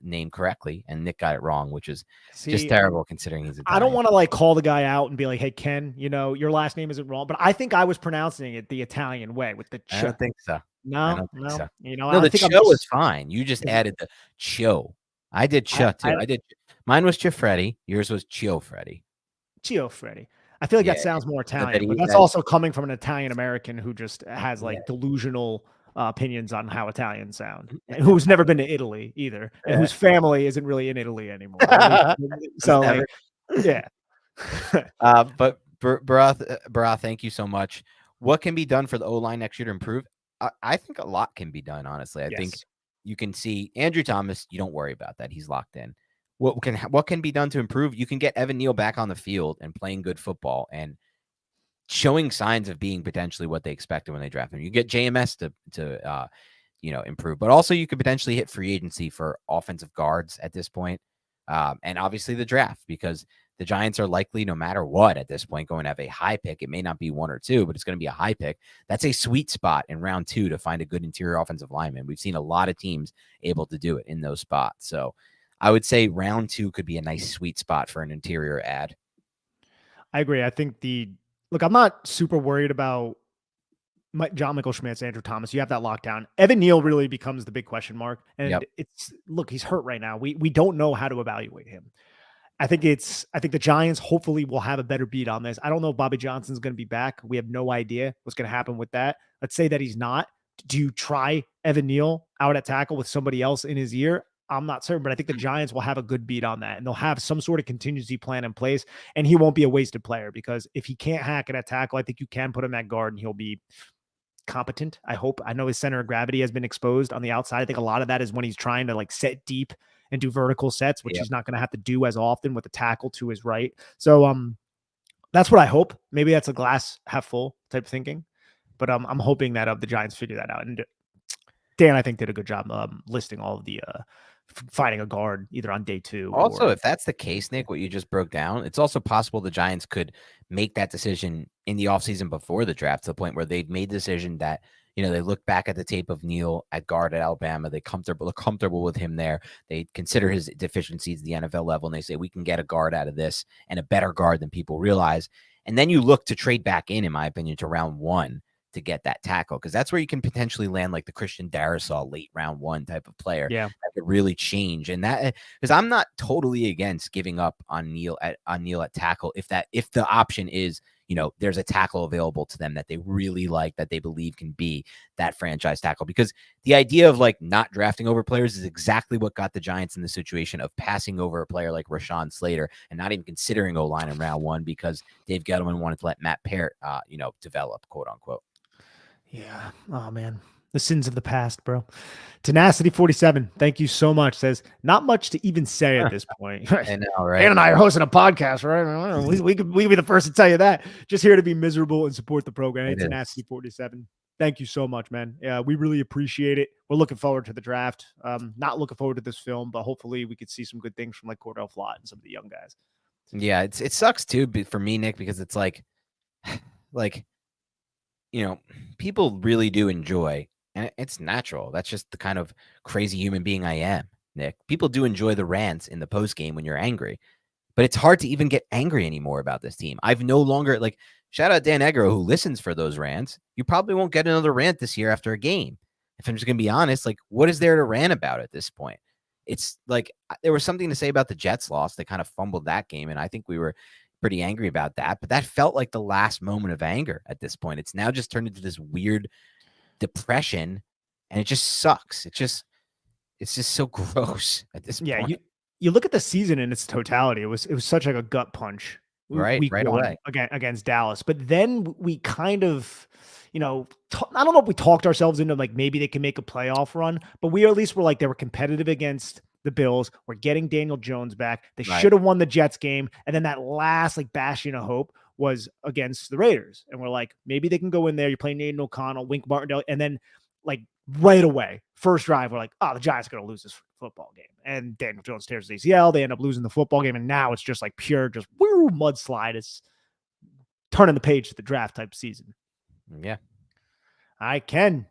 S1: name correctly, and Nick got it wrong, which is just
S2: See,
S1: terrible considering he's
S2: I don't
S1: Italian.
S2: want to like call the guy out and be like, "Hey Ken, your last name isn't wrong," but I think I was pronouncing it the Italian way with the
S1: I
S2: ch.
S1: don't think so. I
S2: No,
S1: don't think
S2: no.
S1: so. No,
S2: I
S1: the
S2: think I'm
S1: cho is
S2: just.
S1: fine. You just
S2: Is it,
S1: added the cho. I did
S2: I,
S1: cha too.
S2: I
S1: I did. Mine was Chi Freddy. Yours was Chio Freddy.
S2: Gio Freddy. I feel like that
S1: Yeah,
S2: sounds more
S1: but that
S2: Italian, but
S1: he
S2: that's
S1: that
S2: also coming from an Italian American who just has
S1: yeah.
S2: like delusional opinions on how Italians sound, and who's never been to Italy either, and whose family isn't really in Italy anymore. At least,
S1: Was
S2: so like,
S1: never.
S2: yeah.
S1: But Barath, thank you so much. What can be done for the O line next year to improve? I think a lot can be done. Honestly, I think
S2: Yes.
S1: you can see Andrew Thomas. You don't worry about that; he's locked in. What can be done to improve? You can get Evan Neal back on the field and playing good football and showing signs of being potentially what they expected when they drafted him. You get JMS to improve, but also you could potentially hit free agency for offensive guards at this point, and obviously the draft because the Giants are likely, no matter what, at this point, going to have a high pick. It may not be 1 or 2, but it's going to be a high pick. That's a sweet spot in round 2 to find a good interior offensive lineman. We've seen a lot of teams able to do it in those spots. So I would say round 2 could be a nice sweet spot for an interior ad.
S2: I agree. I think look, I'm not super worried about John Michael Schmitz, Andrew Thomas. You have that lockdown. Evan Neal really becomes the big question mark, and
S1: Yep.
S2: he's hurt right now. We don't know how to evaluate him. I think the Giants hopefully will have a better beat on this. I don't know if Bobby Johnson's going to be back. We have no idea what's going to happen with that. Let's say that he's not. Do you try Evan Neal out at tackle with somebody else in his ear? I'm not certain, but I think the Giants will have a good beat on that, and they'll have some sort of contingency plan in place, and he won't be a wasted player because if he can't hack it at tackle, I think you can put him at guard and he'll be competent. I hope. I know his center of gravity has been exposed on the outside. I think a lot of that is when he's trying to like set deep and do vertical sets, which
S1: Yep.
S2: he's not going to have to do as often with the tackle to his right. So that's what I hope. Maybe that's a glass half full type of thinking, but I'm hoping that the Giants figure that out. And Dan, I think, did a good job listing all of the finding a guard either on day 2
S1: Also,
S2: or
S1: if that's the case, Nick, what you just broke down, it's also possible the Giants could make that decision in the offseason before the draft to the point where they've made the decision that, they look back at the tape of Neal at guard at Alabama. They're comfortable with him there. They consider his deficiencies at the NFL level, and they say, we can get a guard out of this and a better guard than people realize. And then you look to trade back in my opinion, to round 1 to get that tackle, because that's where you can potentially land like the Christian Darrisaw late round 1 type of player
S2: yeah.
S1: that could really change. And that, because I'm not totally against giving up on Neal at tackle if the option is, there's a tackle available to them that they really like, that they believe can be that franchise tackle. Because the idea of like not drafting over players is exactly what got the Giants in the situation of passing over a player like Rashawn Slater and not even considering O-line in round 1 because Dave Gettleman wanted to let Matt Parrott, develop, quote unquote.
S2: Yeah. Oh man. The sins of the past, bro. Tenacity 47. Thank you so much. Says not much to even say at this point.
S1: I know, right?
S2: Dan and I are hosting a podcast, right? We could be the first to tell you that. Just here to be miserable and support the program. Hey, Tenacity 47. Thank you so much, man. Yeah, we really appreciate it. We're looking forward to the draft. Not looking forward to this film, but hopefully we could see some good things from like Cordell Flott and some of the young guys.
S1: Yeah, it sucks too for me, Nick, because it's like people really do enjoy, and it's natural. That's just the kind of crazy human being I am, Nick. People do enjoy the rants in the post game when you're angry, but it's hard to even get angry anymore about this team. I've no longer shout out Dan Egro who listens for those rants. You probably won't get another rant this year after a game. If I'm just gonna be honest, what is there to rant about at this point? It's like there was something to say about the Jets loss. They kind of fumbled that game, and I think we were pretty angry about that, but that felt like the last moment of anger at this point. It's now just turned into this weird depression, and it just sucks. It's just so gross at this point.
S2: You look at the season in its totality. It was such like a gut punch.
S1: Right,
S2: week
S1: right
S2: one
S1: away.
S2: against Dallas. But then we kind of, I don't know if we talked ourselves into like maybe they can make a playoff run, but we at least were like they were competitive against the Bills. We're getting Daniel Jones back. They
S1: Right.
S2: should have won the Jets game. And then that last like bastion of hope was against the Raiders. And we're like, maybe they can go in there. You're playing Nathan O'Connell, Wink Martindale, and then like right away, first drive, we're like, oh, the Giants are going to lose this football game. And Daniel Jones tears his ACL. They end up losing the football game. And now it's just like pure, just woo, mudslide. It's turning the page to the draft type season.
S1: Yeah.
S2: I Ken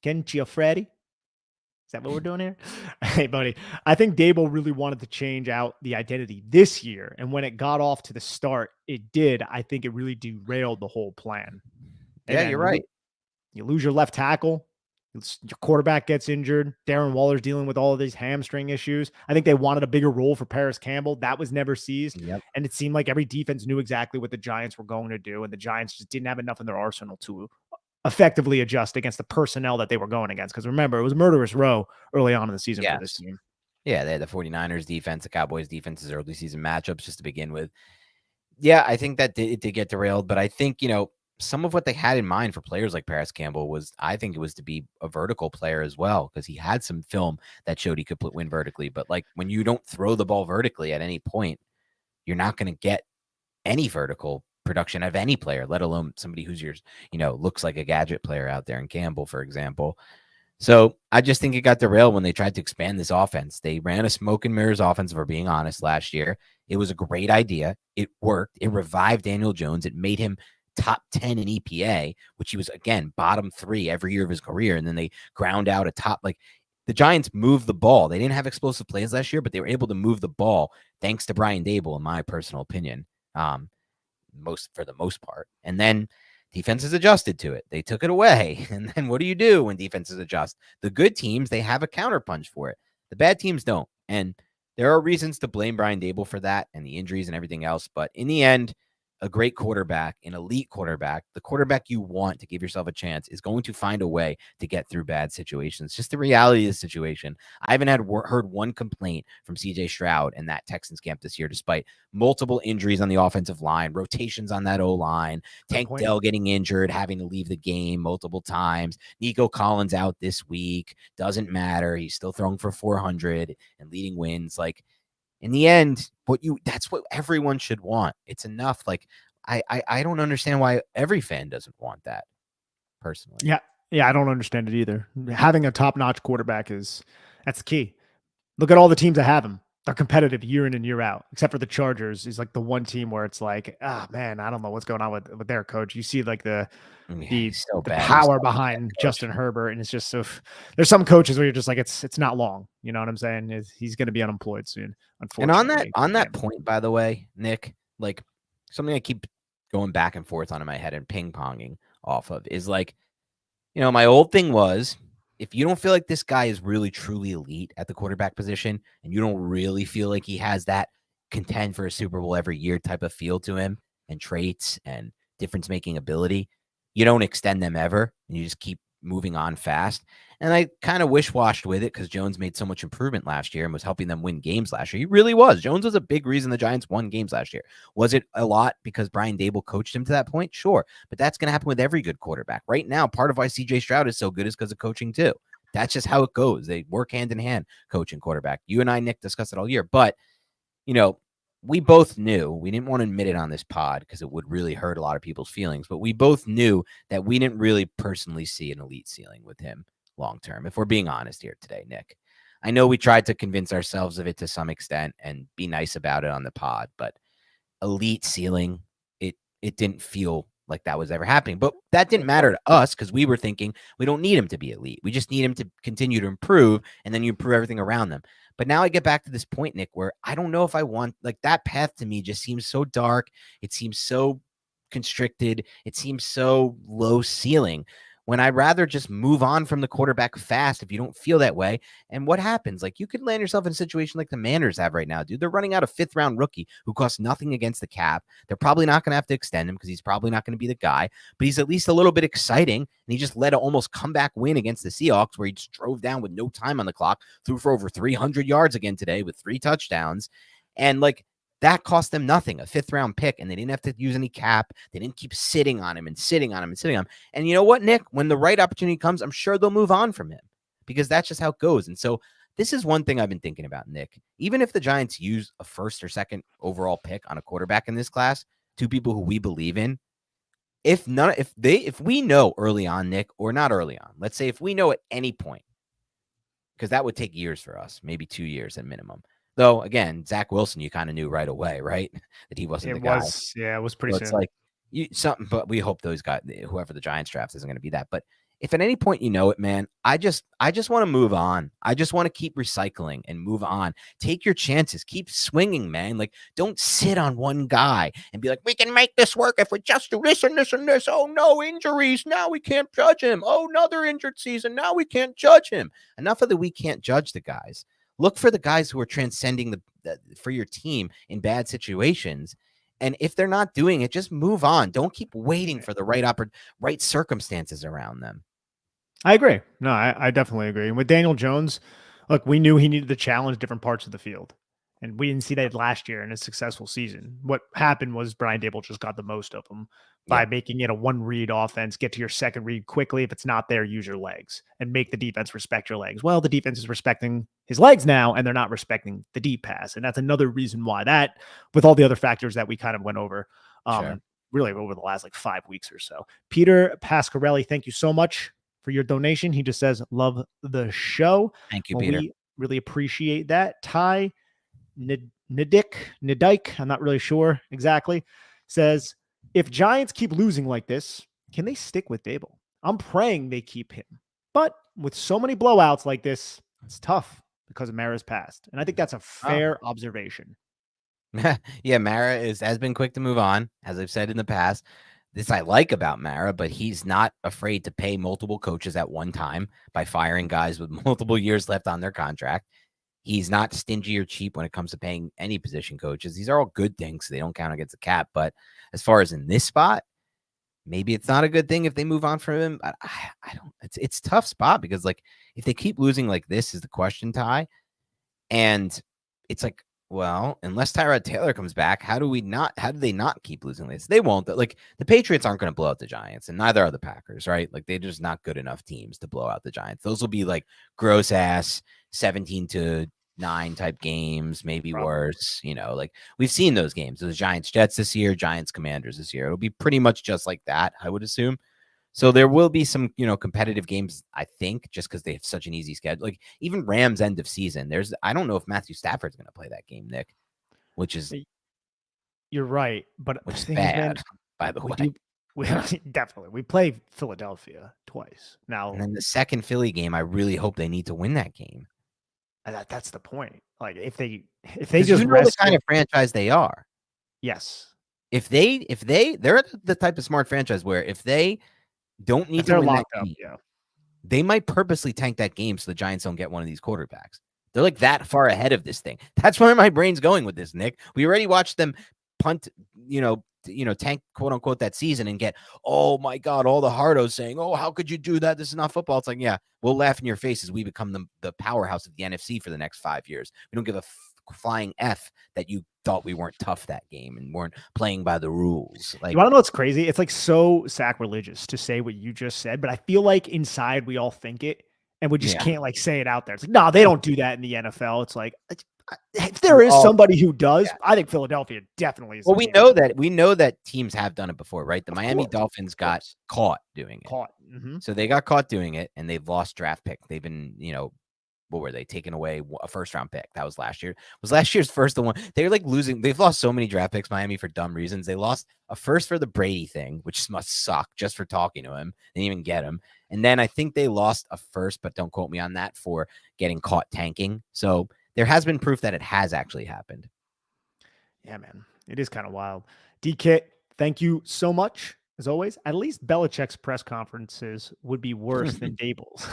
S2: Giuffretti. Is that what we're doing here? Hey, buddy. I think Dable really wanted to change out the identity this year. And when it got off to the start, it did. I think it really derailed the whole plan. Hey,
S1: Yeah,
S2: man,
S1: you're right.
S2: You lose your left tackle. Your quarterback gets injured. Darren Waller's dealing with all of these hamstring issues. I think they wanted a bigger role for Paris Campbell. That was never seized.
S1: Yep.
S2: And it seemed like every defense knew exactly what the Giants were going to do. And the Giants just didn't have enough in their arsenal to effectively adjust against the personnel that they were going against. Because remember, it was murderous row early on in the season for this team.
S1: Yeah, they had the 49ers defense, the Cowboys defense's early season matchups just to begin with. Yeah, I think that it did get derailed, but I think, some of what they had in mind for players like Paris Campbell was, I think it was to be a vertical player as well, because he had some film that showed he could win vertically. But like when you don't throw the ball vertically at any point, you're not going to get any vertical production of any player, let alone somebody who's looks like a gadget player out there in Campbell, for example. So I just think it got derailed when they tried to expand this offense. They ran a smoke and mirrors offense, if we're being honest, last year. It was a great idea. It worked. It revived Daniel Jones. It made him top 10 in EPA, which he was, again, bottom 3 every year of his career. And then they ground out a top, like the Giants moved the ball. They didn't have explosive plays last year, but they were able to move the ball thanks to Brian Dable, in my personal opinion, for the most part. And then defenses adjusted to it. They took it away. And then what do you do when defenses adjust? The good teams, they have a counterpunch for it. The bad teams don't. And there are reasons to blame Brian Dable for that and the injuries and everything else. But in the end, a great quarterback, an elite quarterback, the quarterback you want to give yourself a chance is going to find a way to get through bad situations. Just the reality of the situation. I haven't heard one complaint from CJ Stroud and that Texans camp this year, despite multiple injuries on the offensive line, rotations on that O-line, Tank Dell getting injured, having to leave the game multiple times. Nico Collins out this week. Doesn't matter. He's still throwing for 400 and leading wins. Like, in the end, that's what everyone should want. It's enough. Like, I don't understand why every fan doesn't want that, personally.
S2: Yeah. Yeah, I don't understand it either. Having a top-notch quarterback that's the key. Look at all the teams that have him. They're competitive year in and year out, except for the Chargers is like the one team where it's like, man, I don't know what's going on with their coach. You see like the power behind Justin Herbert, and it's just there's some coaches where you're just like, it's not long. You know what I'm saying? He's going to be unemployed soon, unfortunately.
S1: And on that point, by the way, Nick, like something I keep going back and forth on in my head and ping-ponging off of is like, my old thing was, if you don't feel like this guy is really truly elite at the quarterback position, and you don't really feel like he has that contend for a Super Bowl every year type of feel to him and traits and difference-making ability, you don't extend them ever, and you just keep moving on fast. And I kind of wish-washed with it because Jones made so much improvement last year and was helping them win games last year. He really was. Jones was a big reason the Giants won games last year. Was it a lot because Brian Dable coached him to that point? Sure. But that's going to happen with every good quarterback. Right now, part of why CJ Stroud is so good is because of coaching too. That's just how it goes. They work hand in hand, coach and quarterback. You and I, Nick, discussed it all year. But, we both knew, we didn't want to admit it on this pod because it would really hurt a lot of people's feelings, but we both knew that we didn't really personally see an elite ceiling with him long term, if we're being honest here today, Nick. I know we tried to convince ourselves of it to some extent and be nice about it on the pod, but elite ceiling, it didn't feel like that was ever happening. But that didn't matter to us because we were thinking we don't need him to be elite. We just need him to continue to improve, and then you improve everything around them. But now I get back to this point, Nick, where I don't know if I want, like, that path to me just seems so dark. It seems so constricted. It seems so low ceiling when I'd rather just move on from the quarterback fast if you don't feel that way. And what happens? Like, you could land yourself in a situation like the Commanders have right now, dude. They're running out a 5th-round rookie who costs nothing against the cap. They're probably not going to have to extend him because he's probably not going to be the guy, but he's at least a little bit exciting. And he just led an almost comeback win against the Seahawks where he just drove down with no time on the clock, threw for over 300 yards again today with 3 touchdowns. And like, That cost them nothing, a 5th-round pick, and they didn't have to use any cap. They didn't keep sitting on him and sitting on him and sitting on him. And you know what, Nick? When the right opportunity comes, I'm sure they'll move on from him because that's just how it goes. And so this is one thing I've been thinking about, Nick. Even if the Giants use a 1st or 2nd overall pick on a quarterback in this class, 2 people who we believe in, if we know early on, Nick, or not early on, let's say if we know at any point, because that would take years for us, maybe 2 years at minimum. Though, again, Zach Wilson, you kind of knew right away, right? That he wasn't the guy.
S2: It was pretty
S1: So
S2: soon.
S1: it's like something, but we hope those guys, whoever the Giants draft, isn't going to be that. But if at any point you know it, man, I just want to move on. I just want to keep recycling and move on. Take your chances. Keep swinging, man. Like, don't sit on one guy and be like, we can make this work if we just do this and this and this. Oh, no, injuries. Now we can't judge him. Oh, another injured season. Now we can't judge him. Enough of the we can't judge the guys. Look for the guys who are transcending for your team in bad situations. And if they're not doing it, just move on. Don't keep waiting for the right circumstances around them.
S2: I agree. No, I definitely agree. And with Daniel Jones, look, we knew he needed to challenge different parts of the field. And we didn't see that last year in a successful season. What happened was Brian Daboll just got the most of them by making it a one-read offense, get to your second read quickly. If it's not there, use your legs and make the defense respect your legs. Well, the defense is respecting his legs now, and they're not respecting the deep pass. And that's another reason why that, with all the other factors that we kind of went over, really over the last 5 weeks or so. Peter Pasquarelli, thank you so much for your donation. He just says, love the show.
S1: Thank you, Peter.
S2: We really appreciate that. Ty Nidik, I'm not really sure exactly, says, if Giants keep losing like this, can they stick with Daboll? I'm praying they keep him. But with so many blowouts like this, it's tough because of Mara's past. And I think that's a fair observation.
S1: Yeah, Mara has been quick to move on, as I've said in the past. This I like about Mara, but he's not afraid to pay multiple coaches at one time by firing guys with multiple years left on their contract. He's not stingy or cheap when it comes to paying any position coaches. These are all good things. So they don't count against the cap. But as far as in this spot, maybe it's not a good thing if they move on from him. But I don't. It's a tough spot because if they keep losing like this is the question, Ty. And it's like, well, unless Tyrod Taylor comes back, how do they not keep losing this? They won't. The Patriots aren't going to blow out the Giants, and neither are the Packers, right? They're just not good enough teams to blow out the Giants. Those will be gross ass 17-9 type games, maybe worse. We've seen those games. Those Giants Jets this year, Giants Commanders this year. It'll be pretty much just like that, I would assume. So there will be some, competitive games, I think, just because they have such an easy schedule. Even Rams end of season, I don't know if Matthew Stafford's going to play that game, Nick, which is.
S2: You're right, but
S1: which is bad, by the way.
S2: Definitely. We play Philadelphia twice now.
S1: And then the second Philly game, I really hope they need to win that game.
S2: That's the point. If they just
S1: the kind of franchise they are.
S2: Yes.
S1: If they're the type of smart franchise where if they don't need to win that game, they might purposely tank that game so the Giants don't get one of these quarterbacks. They're that far ahead of this thing. That's where my brain's going with this, Nick. We already watched them punt, tank, quote unquote, that season and get, oh my God, all the hardos saying, oh, how could you do that? This is not football. It's yeah, we'll laugh in your face as we become the powerhouse of the NFC for the next 5 years. We don't give a flying F that you thought we weren't tough that game and weren't playing by the rules.
S2: You want to know what's crazy? It's so sacrilegious to say what you just said, but I feel like inside we all think it and we just can't say it out there. It's no, they don't do that in the NFL. It's if there is somebody who does, I think Philadelphia definitely is.
S1: Well, we know that teams have done it before, right? The Miami Dolphins got caught doing it.
S2: Mm-hmm.
S1: So they got caught doing it and they've lost draft pick. They've been, what were they taking away a first round pick? That was last year. Was last year's first the one they're losing? They've lost so many draft picks, Miami, for dumb reasons. They lost a first for the Brady thing, which must suck just for talking to him. They didn't even get him. And then I think they lost a first, but don't quote me on that, for getting caught tanking. So there has been proof that it has actually happened.
S2: Yeah, man. It is kind of wild. D-Kit, thank you so much. As always, at least Belichick's press conferences would be worse than Daboll's.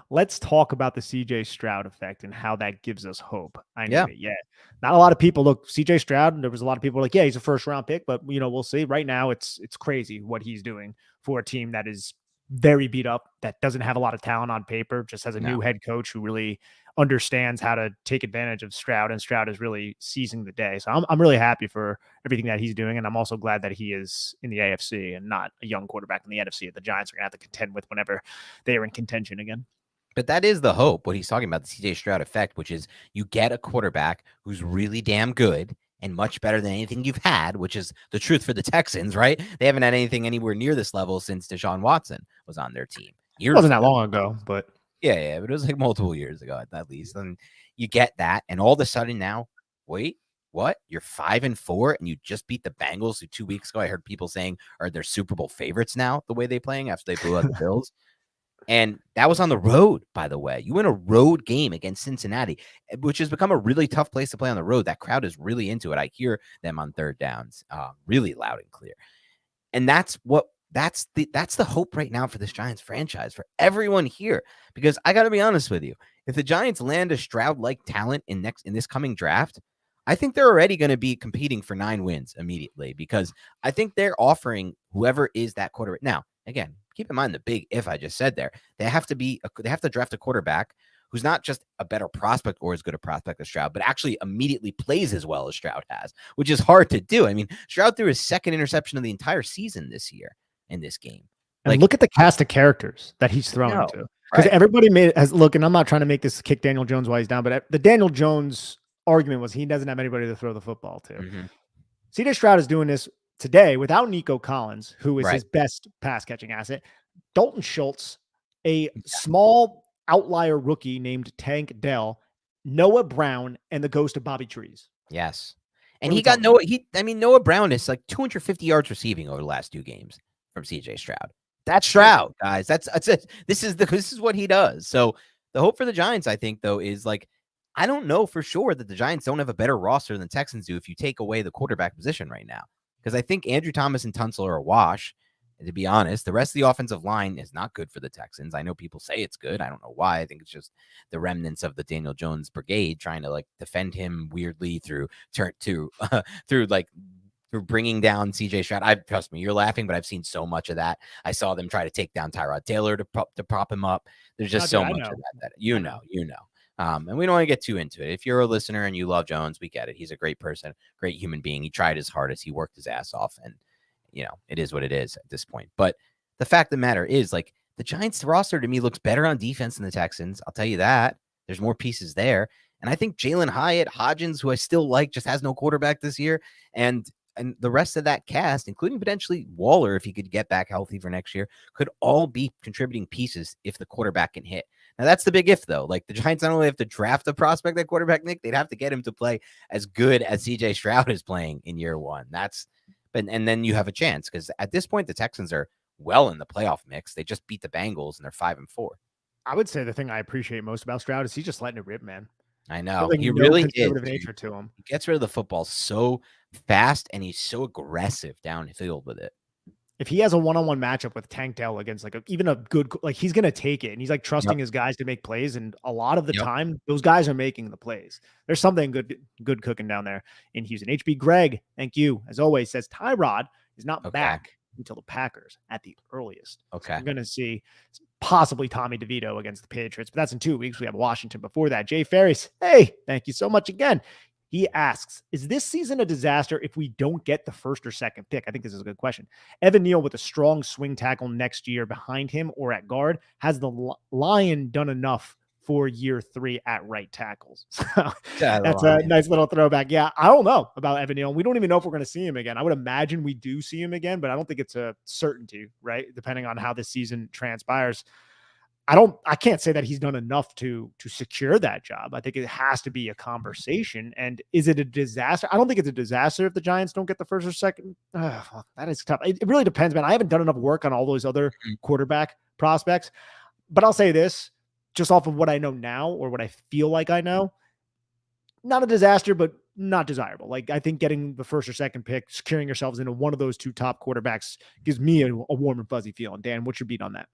S2: Let's talk about the CJ Stroud effect and how that gives us hope. I know it. Yeah. Not a lot of people look CJ Stroud. There was a lot of people yeah, he's a first round pick, but we'll see. Right now it's crazy what he's doing for a team that is very beat up, that doesn't have a lot of talent on paper, just has a new head coach who really understands how to take advantage of Stroud, and Stroud is really seizing the day. So I'm really happy for everything that he's doing, and I'm also glad that he is in the AFC and not a young quarterback in the NFC that the Giants are going to have to contend with whenever they are in contention again.
S1: But that is the hope, what he's talking about, the CJ Stroud effect, which is you get a quarterback who's really damn good and much better than anything you've had, which is the truth for the Texans, right? They haven't had anything anywhere near this level since Deshaun Watson was on their team.
S2: It wasn't that long ago, but
S1: yeah, but it was like multiple years ago at least. And you get that, and all of a sudden now, wait, what? You're 5-4, and you just beat the Bengals, who 2 weeks ago I heard people saying are their Super Bowl favorites now, the way they're playing after they blew out the Bills. And that was on the road, by the way. You win a road game against Cincinnati, which has become a really tough place to play on the road. That crowd is really into it. I hear them on third downs, really loud and clear. And that's the hope right now for this Giants franchise, for everyone here. Because I got to be honest with you, if the Giants land a Stroud-like talent in this coming draft, I think they're already going to be competing for 9 wins immediately, because I think they're offering whoever is that quarterback. Now, again, keep in mind the big if I just said there. They have to draft a quarterback who's not just a better prospect or as good a prospect as Stroud, but actually immediately plays as well as Stroud has, which is hard to do. I mean, Stroud threw his second interception of the entire season this year in this game.
S2: And look at the cast of characters that he's throwing to. Because everybody look, and I'm not trying to make this kick Daniel Jones while he's down, but the Daniel Jones argument was he doesn't have anybody to throw the football to.
S1: Mm-hmm.
S2: CJ Stroud is doing this today without Nico Collins, who is his best pass catching asset. Dalton Schultz, a small outlier rookie named Tank Dell, Noah Brown, and the ghost of Bobby Trees.
S1: Yes. And Noah Brown is like 250 yards receiving over the last 2 games from CJ Stroud. That's Stroud, guys. That's it. This is what he does. So the hope for the Giants, I think, though, is like, I don't know for sure that the Giants don't have a better roster than the Texans do if you take away the quarterback position right now. Because I think Andrew Thomas and Tunsil are a wash. And to be honest, the rest of the offensive line is not good for the Texans. I know people say it's good. I don't know why. I think it's just the remnants of the Daniel Jones brigade trying to like defend him weirdly through bringing down CJ Stroud. Trust me, you're laughing, but I've seen so much of that. I saw them try to take down Tyrod Taylor to prop him up. There's just so much of that you know. And we don't want to get too into it. If you're a listener and you love Jones, we get it. He's a great person, great human being. He tried his hardest. He worked his ass off, and it is what it is at this point. But the fact of the matter is, like, the Giants roster to me looks better on defense than the Texans. I'll tell you that. There's more pieces there. And I think Jalen Hyatt, Hodgins, who I still like, just has no quarterback this year. And the rest of that cast, including potentially Waller, if he could get back healthy for next year, could all be contributing pieces if the quarterback can hit. Now, that's the big if, though. Like, the Giants not only have to draft a prospect at quarterback, Nick, they'd have to get him to play as good as CJ Stroud is playing in year one. And then you have a chance, because at this point, the Texans are well in the playoff mix. They just beat the Bengals, and they're 5-4.
S2: I would say the thing I appreciate most about Stroud is he's just letting it rip, man.
S1: I know. He really is.
S2: Nature to him.
S1: He gets rid of the football so fast, and he's so aggressive downfield with it.
S2: If he has a one-on-one matchup with Tank Dell against even a good, like, he's going to take it, and he's like trusting his guys to make plays. And a lot of the time those guys are making the plays. There's something good cooking down there in Houston. HB Greg, thank you. As always, says Tyrod is not back until the Packers at the earliest.
S1: Okay.
S2: So we're going to see possibly Tommy DeVito against the Patriots, but that's in 2 weeks. We have Washington before that. Jay Ferris, hey, thank you so much again. He asks, is this season a disaster if we don't get the first or second pick? I think this is a good question. Evan Neal with a strong swing tackle next year behind him or at guard. Has the Lion done enough for year 3 at right tackles? So that's a nice little throwback. Yeah, I don't know about Evan Neal. We don't even know if we're going to see him again. I would imagine we do see him again, but I don't think it's a certainty, right? Depending on how this season transpires. I can't say that he's done enough to secure that job. I think it has to be a conversation. And is it a disaster? I don't think it's a disaster if the Giants don't get the first or second. That is tough. It really depends, man. I haven't done enough work on all those other quarterback prospects, but I'll say this just off of what I know now, or what I feel like I know, not a disaster, but not desirable. Like, I think getting the first or second pick, securing yourselves into one of those 2 top quarterbacks gives me a warm and fuzzy feeling. Dan, what's your beat on that?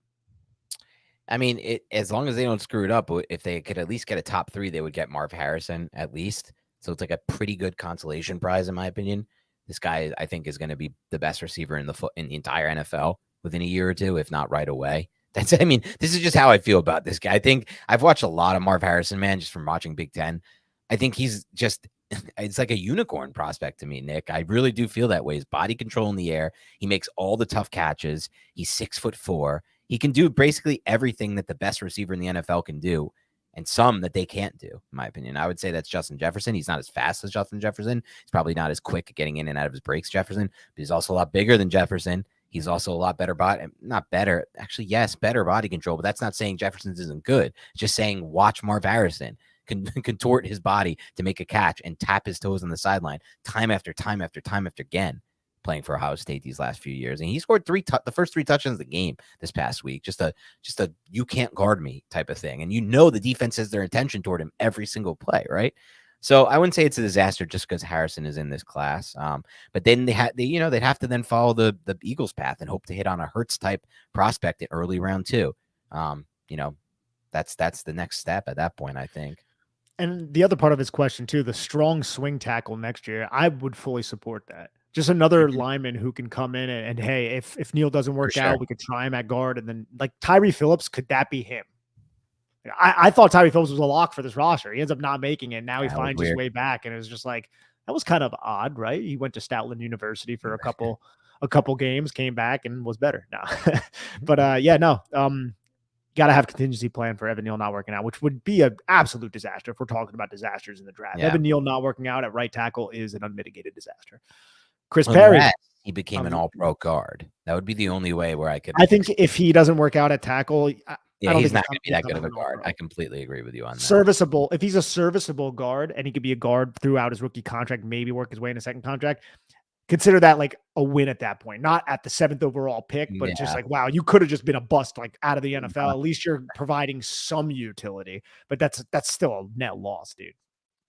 S1: I mean, as long as they don't screw it up, if they could at least get a top 3, they would get Marv Harrison at least. So it's like a pretty good consolation prize, in my opinion. This guy, I think, is going to be the best receiver in the entire NFL within a year or 2, if not right away. I mean, this is just how I feel about this guy. I think I've watched a lot of Marv Harrison, man, just from watching Big Ten. I think he's just, it's like a unicorn prospect to me, Nick. I really do feel that way. His body control in the air. He makes all the tough catches. He's 6'4". He can do basically everything that the best receiver in the NFL can do, and some that they can't do, in my opinion. I would say that's Justin Jefferson. He's not as fast as Justin Jefferson. He's probably not as quick at getting in and out of his breaks, Jefferson, but he's also a lot bigger than Jefferson. He's also a lot better body, not better, actually, yes, better body control, but that's not saying Jefferson's isn't good. It's just saying watch Marv Harrison contort his body to make a catch and tap his toes on the sideline time after time after time after again, playing for Ohio State these last few years. And he scored the first 3 touchdowns of the game this past week. Just a you can't guard me type of thing. And the defense has their attention toward him every single play, right? So I wouldn't say it's a disaster just because Harrison is in this class. But then they'd have to then follow the Eagles path and hope to hit on a Hurts type prospect in early round 2. That's the next step at that point, I think.
S2: And the other part of his question too, the strong swing tackle next year, I would fully support that. Just another lineman who can come in and hey, if Neal doesn't work out, we could try him at guard. And then like Tyree Phillips, could that be him? I thought Tyree Phillips was a lock for this roster. He ends up not making it. Now he finds his way back, and it was just like that was kind of odd, right? He went to Stoutland University for a couple games, came back and was better. No, but got to have a contingency plan for Evan Neal not working out, which would be an absolute disaster if we're talking about disasters in the draft. Yeah. Evan Neal not working out at right tackle is an unmitigated disaster. Chris Perry.
S1: He became an all-pro guard. That would be the only way where I could.
S2: I think if he doesn't work out at tackle,
S1: he's not going to be that good of a guard. I completely agree with you on that.
S2: Serviceable. If he's a serviceable guard and he could be a guard throughout his rookie contract, maybe work his way in a second contract, consider that like a win at that point. Not at the 7th overall pick, but just like, wow, you could have just been a bust like out of the NFL. At least you're providing some utility, but that's still a net loss, dude.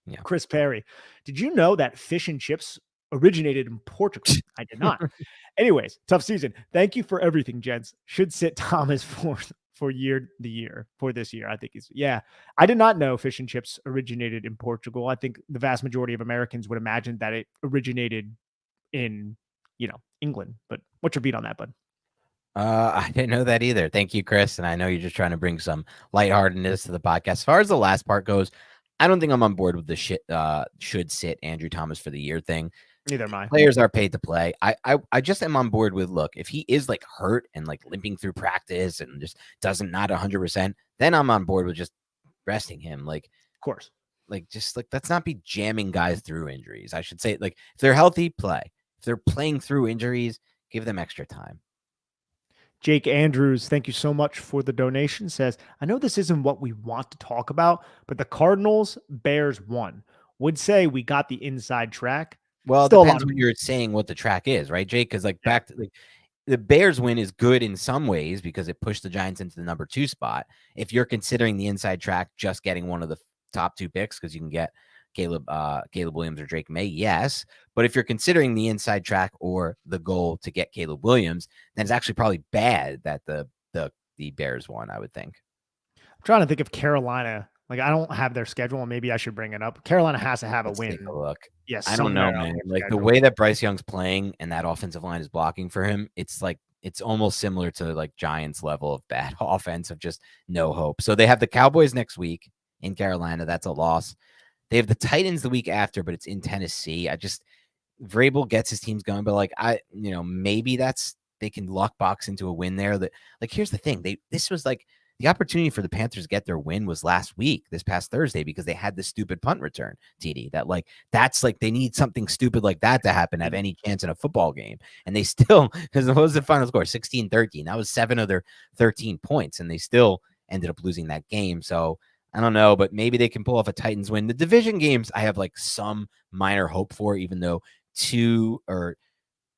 S2: Yeah. Chris Perry, did you know that fish and chips originated in Portugal? I did not. Anyways, tough season. Thank you for everything, gents. Should sit Thomas for this year. I think I did not know fish and chips originated in Portugal. I think the vast majority of Americans would imagine that it originated in, England. But what's your beat on that, bud?
S1: I didn't know that either. Thank you, Chris. And I know you're just trying to bring some lightheartedness to the podcast. As far as the last part goes, I don't think I'm on board with the should sit Andrew Thomas for the year thing.
S2: Neither am I.
S1: Players are paid to play. I just am on board with, look, if he is like hurt and like limping through practice and just doesn't not 100%, then I'm on board with just resting him. Like,
S2: of course,
S1: like just like let's not be jamming guys through injuries. I should say, like, if they're healthy, play. If they're playing through injuries, give them extra time.
S2: Jake Andrews, thank you so much for the donation. Says, I know this isn't what we want to talk about, but the Cardinals Bears won. Would say we got the inside track.
S1: Well, it depends when you're saying what the track is, right, Jake? Because back to the Bears win is good in some ways because it pushed the Giants into the number 2 spot. If you're considering the inside track just getting one of the top 2 picks because you can get Caleb Williams or Drake May, yes. But if you're considering the inside track or the goal to get Caleb Williams, then it's actually probably bad that the Bears won, I would think.
S2: I'm trying to think of Carolina. Like, I don't have their schedule, and maybe I should bring it up. Carolina has to have a win.
S1: Take a look.
S2: Yes,
S1: I don't know, man. Like the way that Bryce Young's playing and that offensive line is blocking for him, it's almost similar to like Giants level of bad offense of just no hope. So they have the Cowboys next week in Carolina. That's a loss. They have the Titans the week after, but it's in Tennessee. Vrabel gets his teams going, but maybe they can luck box into a win there. That, like, here's the thing. This was like the opportunity for the Panthers to get their win was last week, this past Thursday, because they had this stupid punt return, TD. That's they need something stupid like that to happen to have any chance in a football game. And they still, because what was the final score? 16-13. That was 7 of their 13 points, and they still ended up losing that game. So I don't know, but maybe they can pull off a Titans win. The division games, I have like some minor hope for, even though two of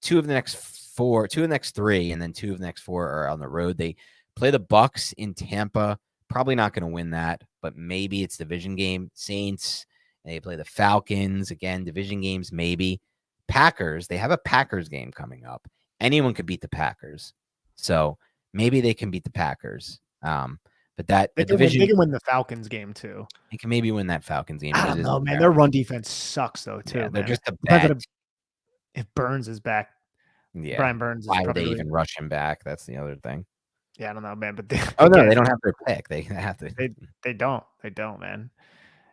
S1: the next 3, and then 2 of the next 4 are on the road. They play the Bucks in Tampa. Probably not going to win that, but maybe it's division game. Saints, they play the Falcons. Again, division games, maybe. Packers, they have a Packers game coming up. Anyone could beat the Packers. So maybe they can beat the Packers. But they can win
S2: the Falcons game too.
S1: They can maybe win that Falcons game.
S2: I don't know, man. Their run defense sucks though too.
S1: Yeah, they're just a bad.
S2: If Burns is back, Brian Burns.
S1: Why would they even rush him back? That's the other thing.
S2: Yeah, I don't know, man. But
S1: Oh no,
S2: again,
S1: they don't have their pick. They have to.
S2: they don't, man.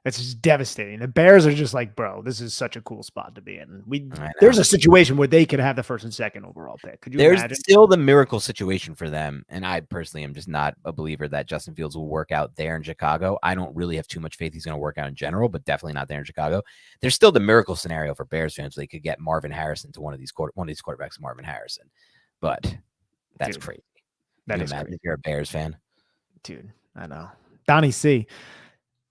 S2: It's just devastating. The Bears are just like, bro, this is such a cool spot to be in.
S1: I
S2: There's
S1: know.
S2: a situation where they could have the first and second overall pick. Could you
S1: There's
S2: imagine?
S1: still the miracle situation for them, and I personally am just not a believer that Justin Fields will work out there in Chicago. I don't really have too much faith he's going to work out in general, but definitely not there in Chicago. There's still the miracle scenario for Bears fans where they could get Marvin Harrison to one of these quarterbacks, Marvin Harrison. But that's
S2: Dude,
S1: crazy.
S2: that
S1: Can you
S2: is
S1: imagine
S2: crazy.
S1: if you're a Bears fan?
S2: Dude, I know. Donnie C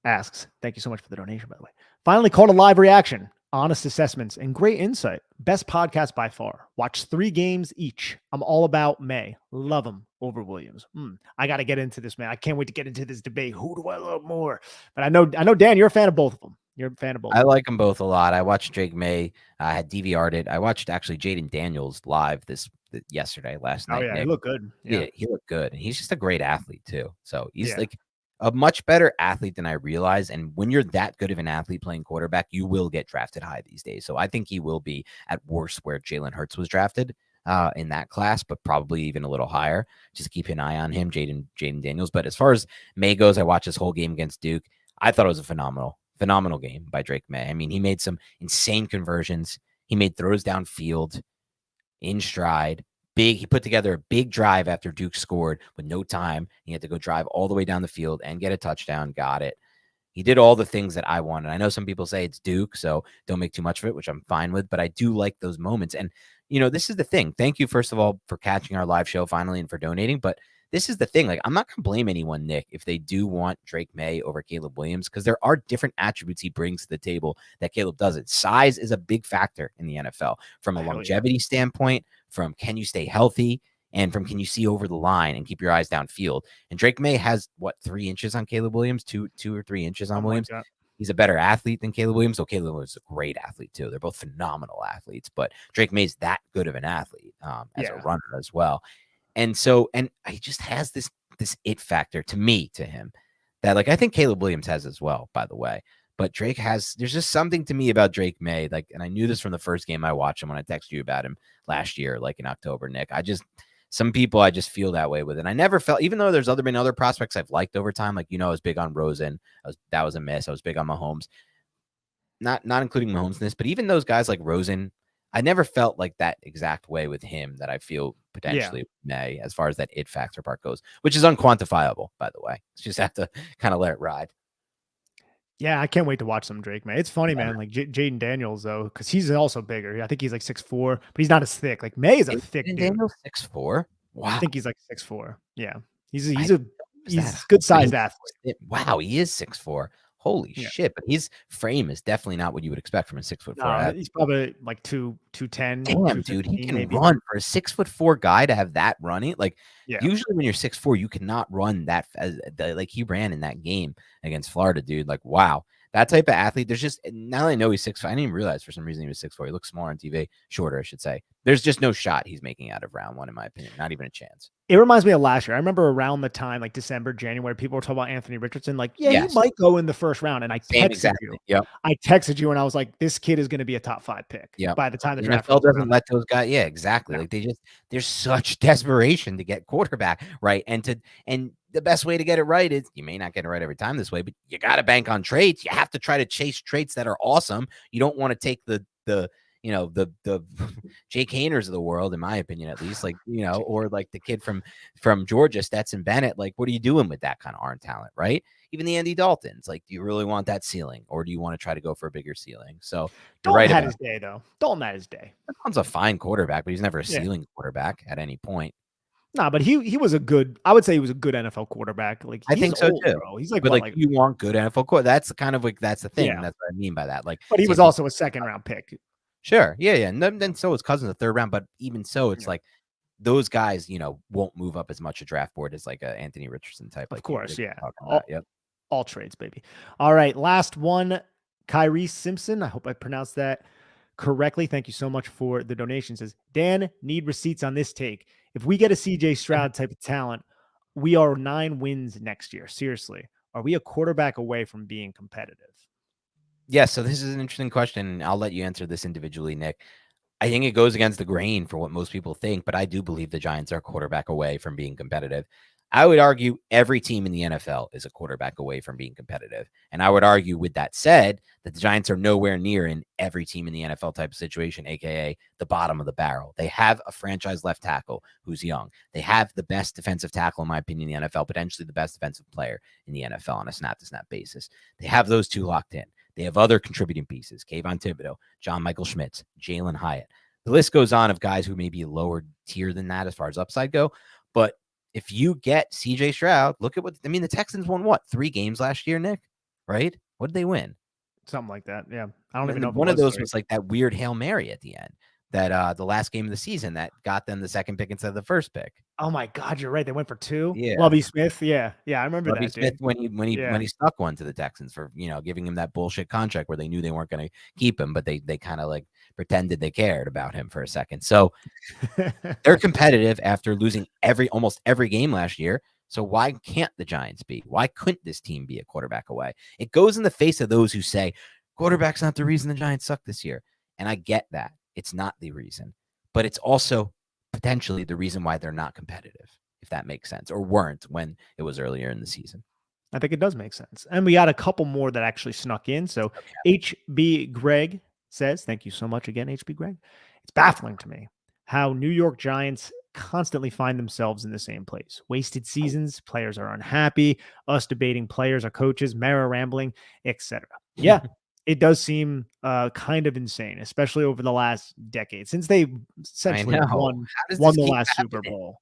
S2: asks, thank you so much for the donation, by the way. Finally called a live reaction, honest assessments, and great insight. Best podcast by far. Watch 3 games each. I'm all about May. Love him over Williams. I got to get into this, man. I can't wait to get into this debate. Who do I love more? But I know, Dan, you're a fan of both of them. You're a fan of both.
S1: I like them both a lot. I watched Drake May. I had DVR'd it. I watched actually Jaden Daniels live last
S2: Oh,
S1: night.
S2: yeah. He
S1: Nick.
S2: looked good.
S1: Yeah, he looked good. And he's just a great athlete, too. So he's
S2: Yeah.
S1: a much better athlete than I realize. And when you're that good of an athlete playing quarterback, you will get drafted high these days. So I think he will be at worst where Jalen Hurts was drafted in that class, but probably even a little higher. Just keep an eye on him, Jaden Daniels. But as far as May goes, I watched this whole game against Duke. I thought it was a phenomenal game by Drake May. I mean, he made some insane conversions. He made throws downfield in stride. He put together a big drive after Duke scored with no time. He had to go drive all the way down the field and get a touchdown. Got it. He did all the things that I wanted. I know some people say it's Duke, so don't make too much of it, which I'm fine with, but I do like those moments. And, this is the thing. Thank you, first of all, for catching our live show finally and for donating. But this is the thing. Like, I'm not going to blame anyone, Nick, if they do want Drake May over Caleb Williams, because there are different attributes he brings to the table that Caleb doesn't. Size is a big factor in the NFL from a longevity standpoint, from can you stay healthy, and from can you see over the line and keep your eyes downfield. And Drake May has, 3 inches on Caleb Williams, 2 or 3 inches on Williams. Like he's a better athlete than Caleb Williams. So Caleb Williams is a great athlete too. They're both phenomenal athletes, but Drake May's that good of an athlete as a runner as well. And he just has this it factor to him that I think Caleb Williams has as well, by the way. But there's just something to me about Drake May. And I knew this from the first game I watched him when I texted you about him last year, in October, Nick. Some people I just feel that way with. And I never felt, even though there's been other prospects I've liked over time, I was big on Rosen. That was a miss. I was big on Mahomes. Not including Mahomes in this, but even those guys like Rosen, I never felt like that exact way with him that I feel potentially May as far as that it factor part goes, which is unquantifiable, by the way. You just have to kind of let it ride.
S2: Yeah, I can't wait to watch some Drake, man. It's funny, man. Like Jaden Daniels, though, because he's also bigger. I think he's like 6'4", but he's not as thick. Like May is a thick dude.
S1: Daniels 6'4". Wow,
S2: I think he's like 6'4". Yeah, he's a good sized athlete.
S1: Wow, he is 6'4". Holy shit! But his frame is definitely not what you would expect from a 6'4".
S2: No, he's probably like 210.
S1: Damn, dude, he can run for a 6'4" guy to have that running. Usually when you're 6'4", you cannot run that like he ran in that game against Florida, dude. Wow. That type of athlete, there's just, now that I know he's 6'5", I didn't even realize for some reason he was 6'4". He looks smaller on TV, shorter, I should say. There's just no shot he's making out of round 1, in my opinion. Not even a chance.
S2: It reminds me of last year. I remember around the time, like December, January, people were talking about Anthony Richardson. He might go in the first round. And I texted you.
S1: Yep.
S2: I texted you and I was like, this kid is going to be a top 5 pick by the time the draft
S1: NFL doesn't let those guys. Yeah, exactly. No. There's such desperation to get quarterback right. And the best way to get it right is, you may not get it right every time this way, but you got to bank on traits. You have to try to chase traits that are awesome. You don't want to take the Jake Hainers of the world, in my opinion, at least, or like the kid from Georgia, Stetson Bennett. What are you doing with that kind of arm talent, right? Even the Andy Daltons, do you really want that ceiling, or do you want to try to go for a bigger ceiling? So
S2: Dalton had his day, though. Dalton had his day.
S1: Dalton's a fine quarterback, but he's never a ceiling quarterback at any point.
S2: Nah, but he was I would say he was a good NFL quarterback.
S1: I think so too.
S2: Bro. He's
S1: you want good NFL quarterback. That's kind of that's the thing. Yeah. That's what I mean by that.
S2: But he was also a second round pick.
S1: Sure. Yeah. And then so is Cousins a third round, but even so, it's those guys, won't move up as much a draft board as a Anthony Richardson type.
S2: Of course, yeah. All trades, baby. All right, last one, Kyrie Simpson. I hope I pronounced that correctly. Thank you so much for the donation. Says, Dan, need receipts on this take. If we get a CJ Stroud type of talent, we are 9 wins next year. Seriously, are we a quarterback away from being competitive?
S1: Yeah, so this is an interesting question. I'll let you answer this individually, Nick. I think it goes against the grain for what most people think, but I do believe the Giants are a quarterback away from being competitive. I would argue every team in the NFL is a quarterback away from being competitive. And I would argue, with that said, that the Giants are nowhere near in every team in the NFL type of situation, aka the bottom of the barrel. They have a franchise left tackle who's young. They have the best defensive tackle, in my opinion, in the NFL, potentially the best defensive player in the NFL on a snap-to-snap basis. They have those two locked in. They have other contributing pieces: Kayvon Thibodeau, John Michael Schmitz, Jalen Hyatt. The list goes on of guys who may be lower tier than that as far as upside go. But if you get CJ Stroud, look at the Texans won 3 games last year, Nick, right? What did they win?
S2: Something like that. Yeah. I don't even
S1: And
S2: know if
S1: one of those was like that weird Hail Mary at the end, that the last game of the season that got them the second pick instead of the first pick.
S2: Oh my God, you're right. They went for 2.
S1: Yeah.
S2: Lovie Smith. Yeah. Yeah. I remember
S1: Lovie
S2: that,
S1: Smith,
S2: dude.
S1: when he stuck one to the Texans for, giving him that bullshit contract where they knew they weren't going to keep him, but they kind of like pretended they cared about him for a second. So they're competitive after losing almost every game last year. So why can't the Giants be? Why couldn't this team be a quarterback away? It goes in the face of those who say quarterback's not the reason the Giants suck this year. And I get that. It's not the reason, but it's also potentially the reason why they're not competitive, if that makes sense, or weren't when it was earlier in the season.
S2: I think it does make sense. And we got a couple more that actually snuck in. So HB Greg says, thank you so much again, HB Greg. It's baffling to me how New York Giants constantly find themselves in the same place. Wasted seasons, players are unhappy, us debating players or coaches, Mara rambling, etc. Yeah, it does seem kind of insane, especially over the last decade, since they essentially won the last Super Bowl.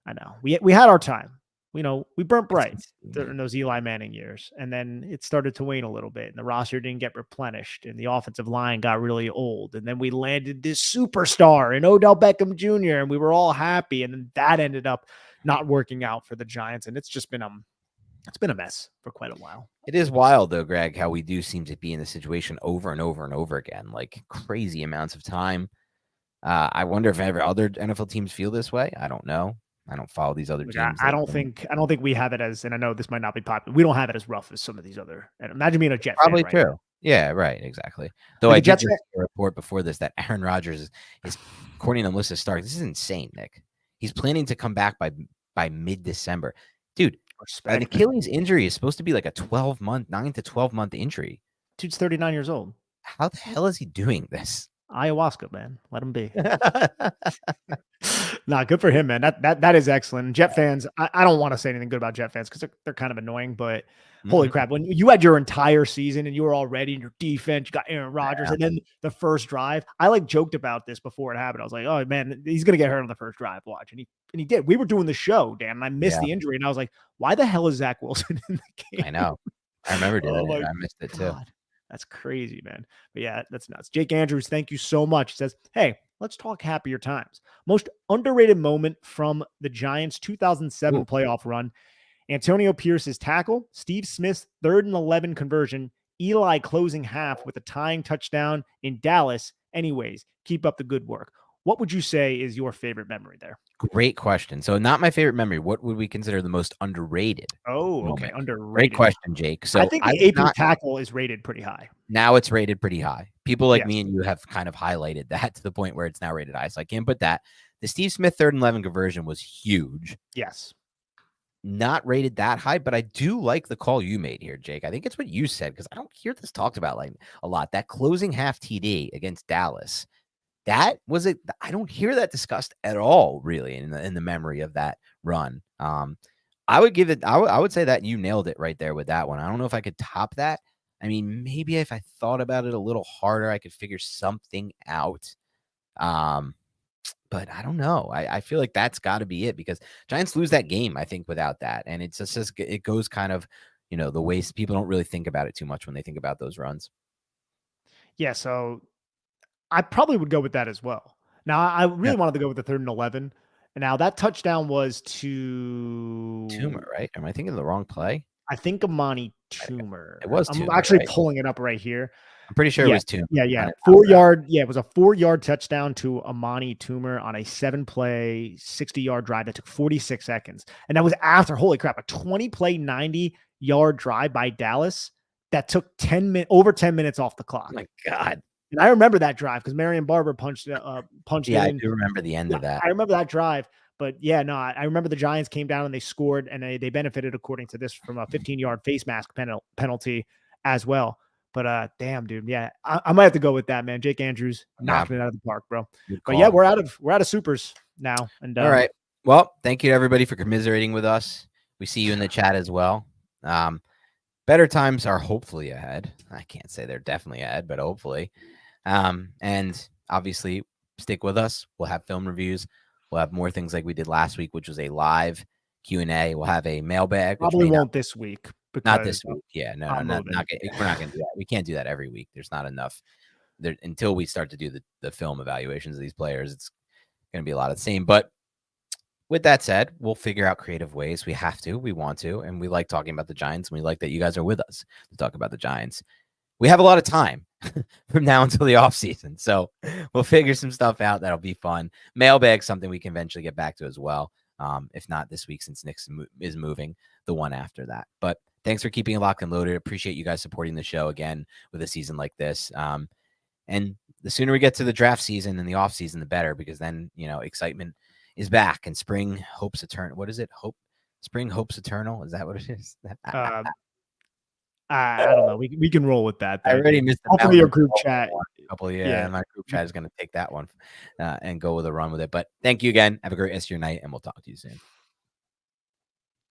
S2: I know. We had our time. We burnt bright in those Eli Manning years, and then it started to wane a little bit, and the roster didn't get replenished, and the offensive line got really old, and then we landed this superstar in Odell Beckham Jr., and we were all happy, and then that ended up not working out for the Giants, and it's been a mess for quite a while.
S1: It is wild, though, Greg, how we do seem to be in this situation over and over and over again, like crazy amounts of time. I wonder if ever other NFL teams feel this way. I don't know. I don't follow these other teams.
S2: I don't think we have it as, and I know this might not be popular, we don't have it as rough as some of these other. And imagine being a Jet
S1: Probably
S2: fan,
S1: true.
S2: Right?
S1: Yeah, right. Exactly. Though I did just a report before this that Aaron Rodgers is according to Melissa Stark. This is insane, Nick. He's planning to come back by mid-December. Dude, an Achilles injury is supposed to be like a 9 to 12 month injury.
S2: Dude's 39 years old.
S1: How the hell is he doing this?
S2: Ayahuasca, man. Let him be. Nah, good for him, man. That is excellent. Jet fans, I don't want to say anything good about Jet fans because they're kind of annoying, but holy crap, when you had your entire season and you were all ready in your defense, you got Aaron Rodgers, and then the first drive, I like joked about this before it happened. I was like, oh man, he's gonna get hurt on the first drive. Watch. And he did. We were doing the show, Dan, and I missed the injury, and I was like, why the hell is Zach Wilson in the game?
S1: I know. I remember doing it. I missed it too.
S2: That's crazy, man. But yeah, that's nuts. Jake Andrews, thank you so much. He says, hey, let's talk happier times. Most underrated moment from the Giants' 2007 playoff run. Antonio Pierce's tackle, Steve Smith's 3rd and 11 conversion, Eli closing half with a tying touchdown in Dallas. Anyways, keep up the good work. What would you say is your favorite memory there?
S1: Great question. So not my favorite memory. What would we consider the most underrated?
S2: Oh, okay. Underrated.
S1: Great question, Jake. So
S2: I think the AP tackle is rated pretty high.
S1: Now it's rated pretty high. People like me and you have kind of highlighted that to the point where it's now rated high. So I can't put that. The Steve Smith 3rd and 11 conversion was huge.
S2: Yes.
S1: Not rated that high, but I do like the call you made here, Jake. I think it's what you said because I don't hear this talked about like a lot. That closing half TD against Dallas. That was it. I don't hear that discussed at all, really, in the memory of that run. I would give it. I would say that you nailed it right there with that one. I don't know if I could top that. I mean, maybe if I thought about it a little harder, I could figure something out. But I don't know. I feel like that's got to be it because Giants lose that game, I think, without that, and it's just it goes kind of, the ways people don't really think about it too much when they think about those runs.
S2: Yeah. So I probably would go with that as well. Now, I really wanted to go with the 3rd and 11. And now that touchdown was to
S1: Toomer, right? Am I thinking of the wrong play?
S2: I think Amani Toomer.
S1: It was.
S2: I'm actually pulling it up right here.
S1: I'm pretty sure it was Toomer.
S2: Yeah. 4-yard. Yeah, it was a 4-yard touchdown to Amani Toomer on a 7-play, 60-yard drive that took 46 seconds. And that was after, holy crap, a 20-play, 90-yard drive by Dallas that took over 10 minutes off the clock.
S1: Oh my God.
S2: And I remember that drive because Marion Barber punched it
S1: Yeah, I
S2: in.
S1: do remember the end of that.
S2: I remember that drive. But yeah, no, I remember the Giants came down and they scored, and they benefited, according to this, from a 15-yard face mask penalty as well. But damn, dude, yeah, I might have to go with that, man. Jake Andrews knocking it out of the park, bro. But yeah, we're out of supers now. And
S1: all right, well, thank you to everybody for commiserating with us. We see you in the chat as well. Better times are hopefully ahead. I can't say they're definitely ahead, but hopefully. And obviously, stick with us. We'll have film reviews. We'll have more things like we did last week, which was a live Q&A. We'll have a mailbag.
S2: Probably won't this week.
S1: Not this week. Yeah, no, we're not going to do that. We can't do that every week. There's not enough there until we start to do the film evaluations of these players. It's going to be a lot of the same. But with that said, we'll figure out creative ways. We have to, we want to, and we like talking about the Giants. And we like that you guys are with us to talk about the Giants. We have a lot of time from now until the offseason. So we'll figure some stuff out. That'll be fun. Mailbag, something we can eventually get back to as well. If not this week, since Nick is moving, the one after that. But thanks for keeping it locked and loaded. Appreciate you guys supporting the show again with a season like this. And the sooner we get to the draft season and the off season, the better, because then, excitement is back and spring hopes eternal. What is it? Spring hopes eternal. Is that what it is?
S2: I don't know. We can roll with that.
S1: I already missed.
S2: Hopefully your group chat.
S1: Yeah, my group chat is going to take that one and go with a run with it. But thank you again. Have a great rest of your night, and we'll talk to you soon.